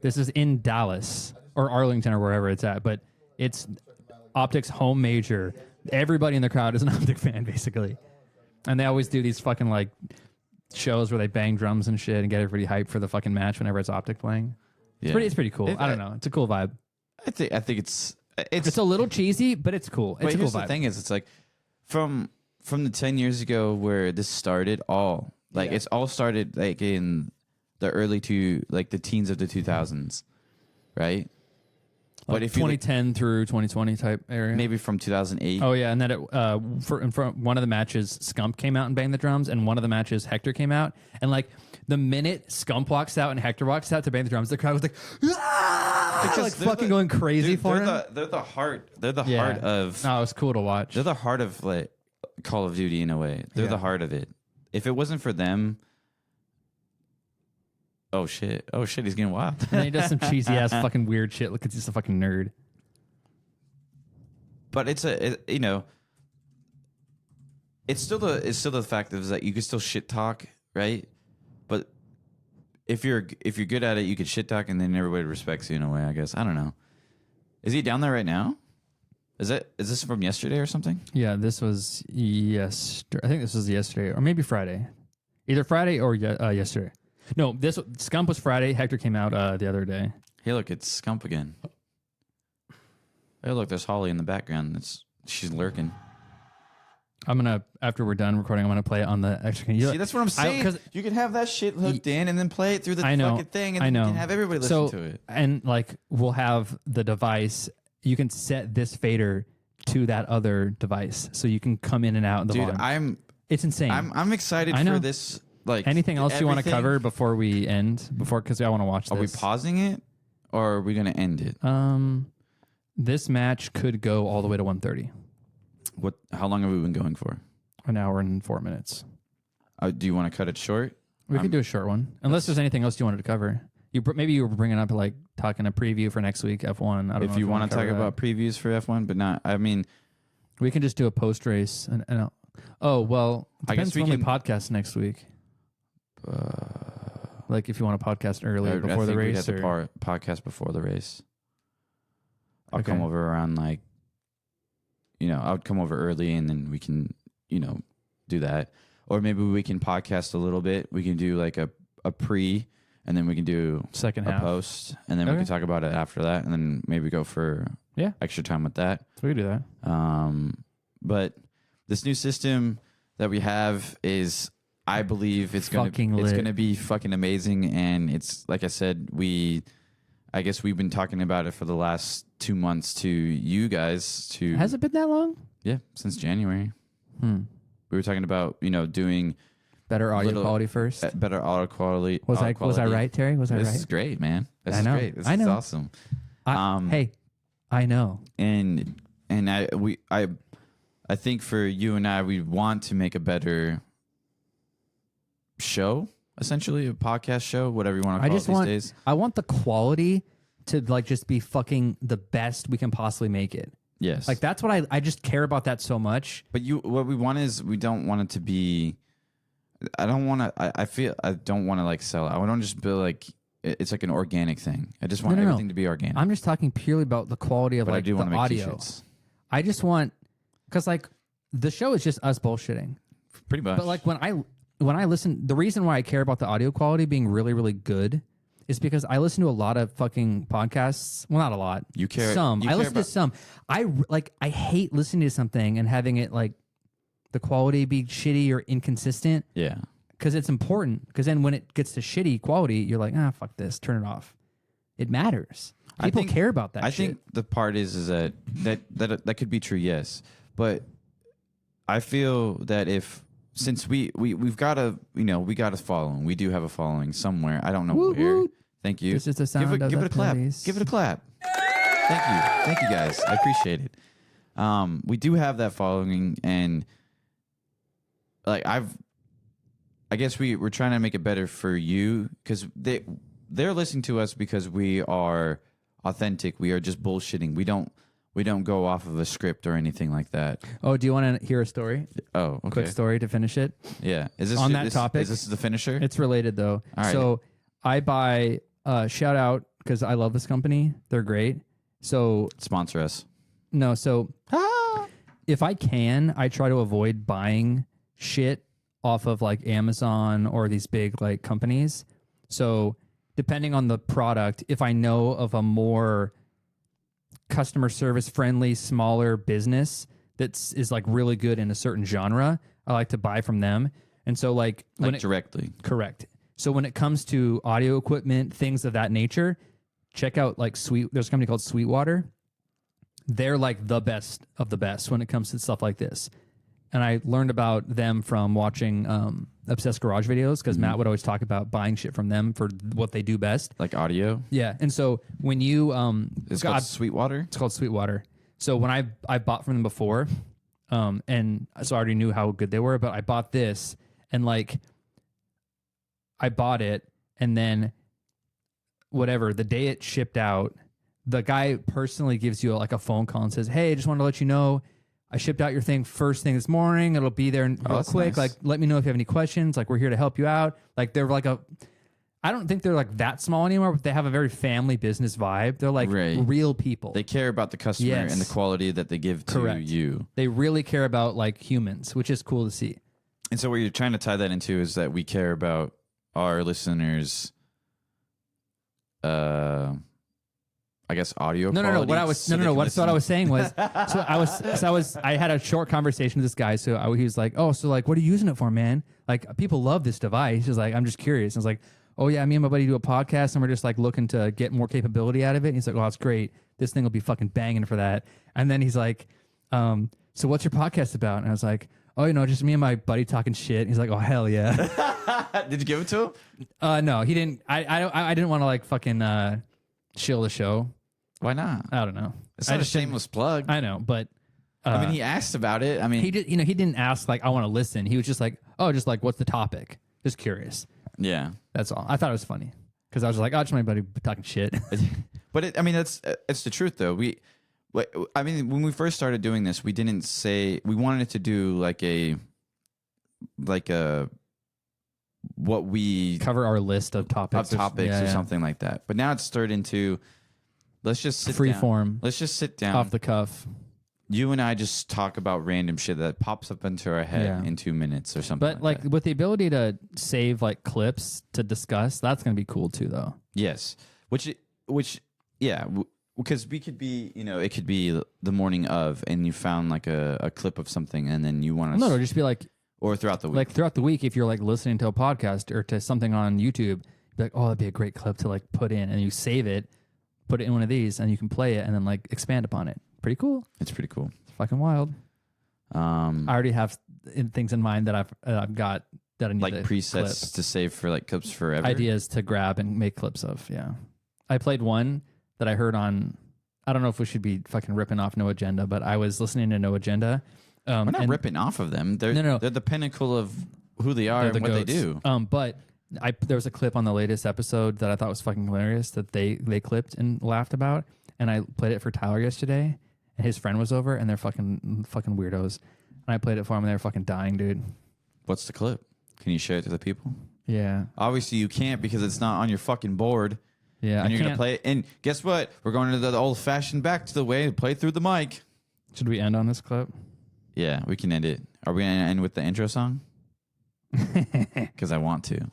This is in Dallas or Arlington or wherever it's at, but it's Optic's home major. Everybody in the crowd is an Optic fan, basically. And they always do these fucking like shows where they bang drums and shit and get everybody hyped for the fucking match whenever it's Optic playing. Yeah. It's pretty cool. I don't know. It's a cool vibe. I think it's It's a little cheesy, but it's cool. But It's a cool here's the vibe. thing is, it's like from the 10 years ago where this started, it's all started like in the the teens of the 2000s, right? But Like if you look, 2010 through 2020 type area. maybe from 2008, Oh yeah, and then in front one of the matches, Scump came out and banged the drums, and one of the matches, Hector came out, and like the minute Scump walks out and Hector walks out to bang the drums, the crowd was like, "Ah!" Because like they're fucking the- going crazy for him. they're the heart. They're the Yeah. heart of. No, it was cool to watch. They're the heart of like Call of Duty in a way. They're Yeah. the heart of it. If it wasn't for them, oh shit, he's getting wild. And then he does some cheesy ass fucking weird shit. Look, it's just a fucking nerd. But it's still the fact is that you can still shit talk, right? But if you're good at it, you could shit talk, and then everybody respects you in a way. I guess I don't know. Is he down there right now? Is this from yesterday or something? Yeah, this was yesterday. I think this was yesterday or maybe Friday, either Friday or yesterday. No, this Scump was Friday. Hector came out the other day. Hey, look, it's Scump again. Hey, look, there's Holly in the background. She's lurking. I'm gonna after we're done recording, I'm gonna play it on the extra. See, that's what I'm saying. 'cause- You can have that shit hooked in and then play it through the I know, fucking thing, and I then know. you can have everybody listen to it. And like we'll have the device. You can set this fader to that other device, so you can come in and out of the Dude, volume. It's insane. I'm excited I know. for this. Like Anything else you want to everything. cover before we end? Because I want to watch this. Are we pausing it, or are we going to end it? This match could go all the way to 1:30, How long have we been going for? an hour and 4 minutes. Do you want to cut it short? We could do a short one, unless there's anything else you wanted to cover. Maybe you were bringing up like talking a preview for next week F1. I don't know If you want to talk cover that. about previews for F1, but not, I mean, we can just do a post race. And oh well, I guess depends we when we can- podcast next week. Like if you want to podcast early I before the think we'd race, have to or podcast before the race. I'll Okay. come over around I would come over early, and then we can, do that. Or maybe we can podcast a little bit. We can do like a pre, and then we can do second a half. post, and then we Okay. can talk about it after that, and then maybe go for Yeah. extra time with that. So we can do that. But this new system that we have is, I believe it's Fucking gonna lit. be fucking amazing. And it's like I said, I guess we've been talking about it for the last 2 months to you guys. Has it been that long? Yeah, since January. We were talking about doing Better audio Little- quality first. better audio quality. Was audio I quality. right, Terry? Was I This right? is great, man. This I is know. great. This I is know. awesome. Hey, I know. And I think for you and I, we want to make a better show, essentially a podcast show, whatever you want to I call just it these want days. I want the quality to like just be fucking the best we can possibly make it. Yes. Like that's what I just care about that so much. But what we want is we don't want it to be. I don't want to. I feel I don't want to like sell it. I want to just be like it's like an organic thing. I just want everything to be organic. I'm just talking purely about the quality of but like I do the want to make audio. t-shirts. I just want because like the show is just us bullshitting. Pretty much. But like when I listen, the reason why I care about the audio quality being really really good is because I listen to a lot of fucking podcasts. Well, not a lot. You care. Some. You I care listen to some. I hate listening to something and having it like the quality be shitty or inconsistent. Yeah. Because it's important. Because then when it gets to shitty quality, you're like, fuck this, turn it off. It matters. People care about that. I shit. think the part is that could be true, yes. But I feel that since we've got a we got a following, we do have a following somewhere. I don't know Woot where. woot. Thank you. This is the sound give of it a clap. police. Give it a clap. Thank you guys. I appreciate it. We do have that following, and like I guess we're trying to make it better for you because they're listening to us because we are authentic. We are just bullshitting. We don't go off of a script or anything like that. Oh, do you want to hear a story? Oh, okay. Quick story to finish it. Yeah. Is this On that topic? Is this the finisher? It's related though. All right. So I buy shout out because I love this company. They're great. So Sponsor us. no, so if I can, I try to avoid buying shit off of like Amazon or these big like companies. So depending on the product, if I know of a more customer service friendly, smaller business is like really good in a certain genre, I like to buy from them. And so like Directly. correct. So when it comes to audio equipment, things of that nature, check out like there's a company called Sweetwater. They're like the best of the best when it comes to stuff like this. And I learned about them from watching Obsessed Garage videos because Matt would always talk about buying shit from them for what they do best. Like audio? Yeah. And so when you It's called Sweetwater? It's called Sweetwater. So when I bought from them before, and so I already knew how good they were, but I bought this and like I bought it and then whatever, the day it shipped out, the guy personally gives you like a phone call and says, "Hey, I just wanted to let you know I shipped out your thing first thing this morning. It'll be there real quick. Nice. Like, let me know if you have any questions. Like, we're here to help you out." Like, they're like I don't think they're like that small anymore, but they have a very family business vibe. They're like real people. They care about the customer and the quality that they give to you. They really care about like humans, which is cool to see. And so what you're trying to tie that into is that we care about our listeners, I guess audio quality. No. What I was what I was saying was I had a short conversation with this guy. So he was like, "Oh, so like, what are you using it for, man? Like, people love this device." He's like, "I'm just curious." I was like, "Oh yeah, me and my buddy do a podcast, and we're just like looking to get more capability out of it." And he's like, "Oh, that's great. This thing will be fucking banging for that." And then he's like, "So what's your podcast about?" And I was like, "Oh, just me and my buddy talking shit." And he's like, "Oh, hell yeah." Did you give it to him? No, he didn't. I didn't want to like fucking shill the show. Why not? I don't know. It's not a shameless plug. I know, but I mean, he asked about it. I mean, he did. He didn't ask like I want to listen. He was just like, "Oh, just like what's the topic?" Just curious. Yeah, that's all. I thought it was funny because I was like, "Oh, just my buddy talking shit." But it's the truth though. When we first started doing this, we didn't say we wanted to do like a what we cover our list of topics, or something like that. But now it's turned into let's just sit free down. form. Let's just sit down off the cuff. You and I just talk about random shit that pops up into our head in 2 minutes or something. But like with the ability to save like clips to discuss, that's gonna be cool too, though. Yes, because we could be, it could be the morning of, and you found like a clip of something, and then you want to. No, just be like. Or throughout the week. Like throughout the week, if you're like listening to a podcast or to something on YouTube, be like, "Oh, that'd be a great clip to like put in," and you save it, put it in one of these, and you can play it and then like expand upon it. Pretty cool. It's pretty cool. It's fucking wild. I already have things in mind that I've got that I need like presets to save for like clips forever. Ideas to grab and make clips of. Yeah, I played one that I heard on. I don't know if we should be fucking ripping off No Agenda, but I was listening to No Agenda. We're not ripping off of them. They're the pinnacle of who they are and what they do. But there was a clip on the latest episode that I thought was fucking hilarious that they clipped and laughed about, and I played it for Tyler yesterday, and his friend was over, and they're fucking weirdos. And I played it for him, and they were fucking dying, dude. What's the clip? Can you share it to the people? Yeah. Obviously, you can't because it's not on your fucking board. Yeah. And you're going to play it. And guess what? We're going to the old-fashioned back to the way to play through the mic. Should we end on this clip? Yeah, we can end it. Are we going to end with the intro song? Because I want to.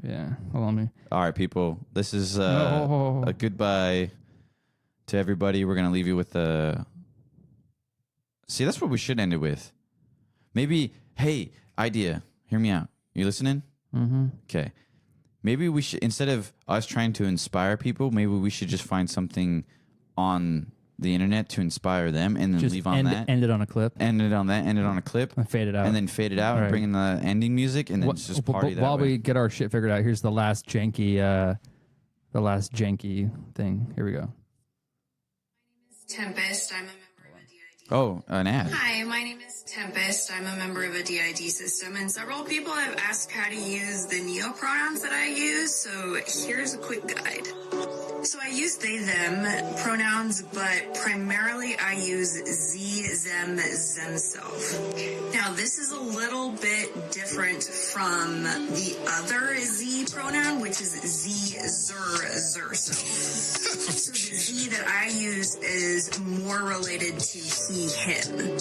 Yeah. Hold on me. All right, people. This is a goodbye to everybody. We're going to leave you with the... See, that's what we should end it with. Maybe, hey, idea. Hear me out. You listening? Mm-hmm. Okay. Maybe we should, instead of us trying to inspire people, maybe we should just find something on the internet to inspire them and then Just leave on that. End it on a clip. End it on that. End it on a clip. And fade it out. And then fade it out Right. and bring in the ending music and then just party that While way. we get our shit figured out, here's the last janky thing. Here we go. Tempest. I'm a member of a DID. Oh, an ad. Hi, my name is Tempest. I'm a member of a DID system, and several people have asked how to use the neopronouns that I use, so here's a quick guide. So I use they, them pronouns, but primarily I use ze, them, themself. Now this is a little bit different from the other z pronoun, which is ze, zer, zerself. So the z that I use is more related to he, him.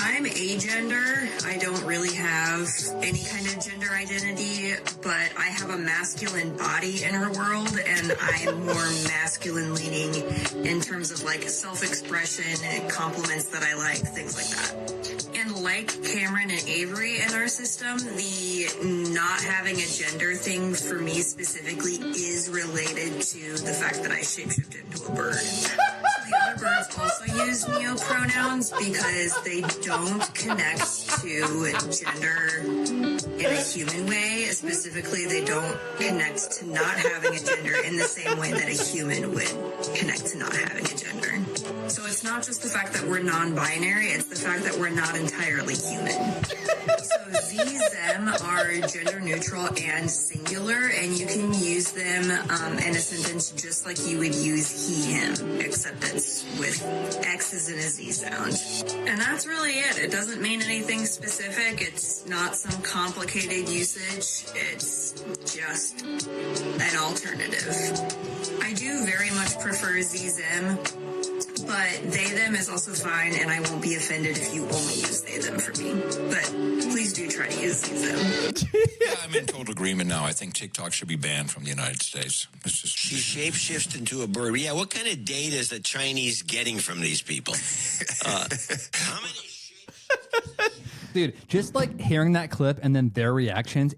I'm agender. I don't really have any kind of gender identity, but I have a masculine body in her world, and I'm more masculine leaning in terms of like self-expression and compliments that I like, things like that. And like Cameron and Avery in our system, the not having a gender thing for me specifically is related to the fact that I shapeshift into a bird. So the other birds also use neopronouns because they don't connect to gender in a human way. Specifically, they don't connect to not having a gender in the same way that a human would connect to not having a gender. So it's not just the fact that we're non-binary, it's the fact that we're not entirely human. So these, them are gender neutral and singular, and you can use them in a sentence just like you would use he, him, except it's with X's and a Z sound. And that's really it. It doesn't mean anything specific. It's not some complicated usage. It's just an alternative. I do very much prefer Z, them, but they, them is also fine, and I won't be offended if you only use they, them for me. But please do try to use they, them. Yeah, I'm in total agreement now. I think TikTok should be banned from the United States. It's just... She shapeshifts into a bird. Yeah, what kind of data is the Chinese getting from these people? How many Dude, just like hearing that clip and then their reactions,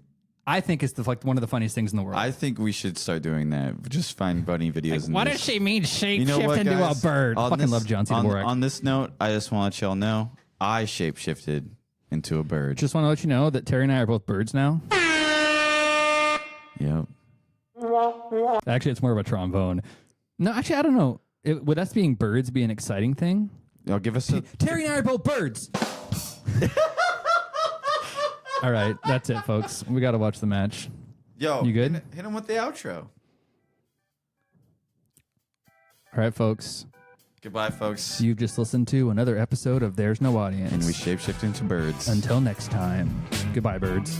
I think it's one of the funniest things in the world. I think we should start doing that. Just find funny videos. What does she mean shapeshift into a bird? Fucking love John C. Dvorak. On this note, I just want to let y'all know I shapeshifted into a bird. Just want to let you know that Terry and I are both birds now. Yep. Actually, it's more of a trombone. No, actually, I don't know. Would us being birds be an exciting thing? Y'all give us a... Terry and I are both birds. All right, that's it, folks. We got to watch the match. Yo, you good? Hit him with the outro. All right, folks. Goodbye, folks. You've just listened to another episode of There's No Audience. And we shapeshift into birds. Until next time, goodbye, birds.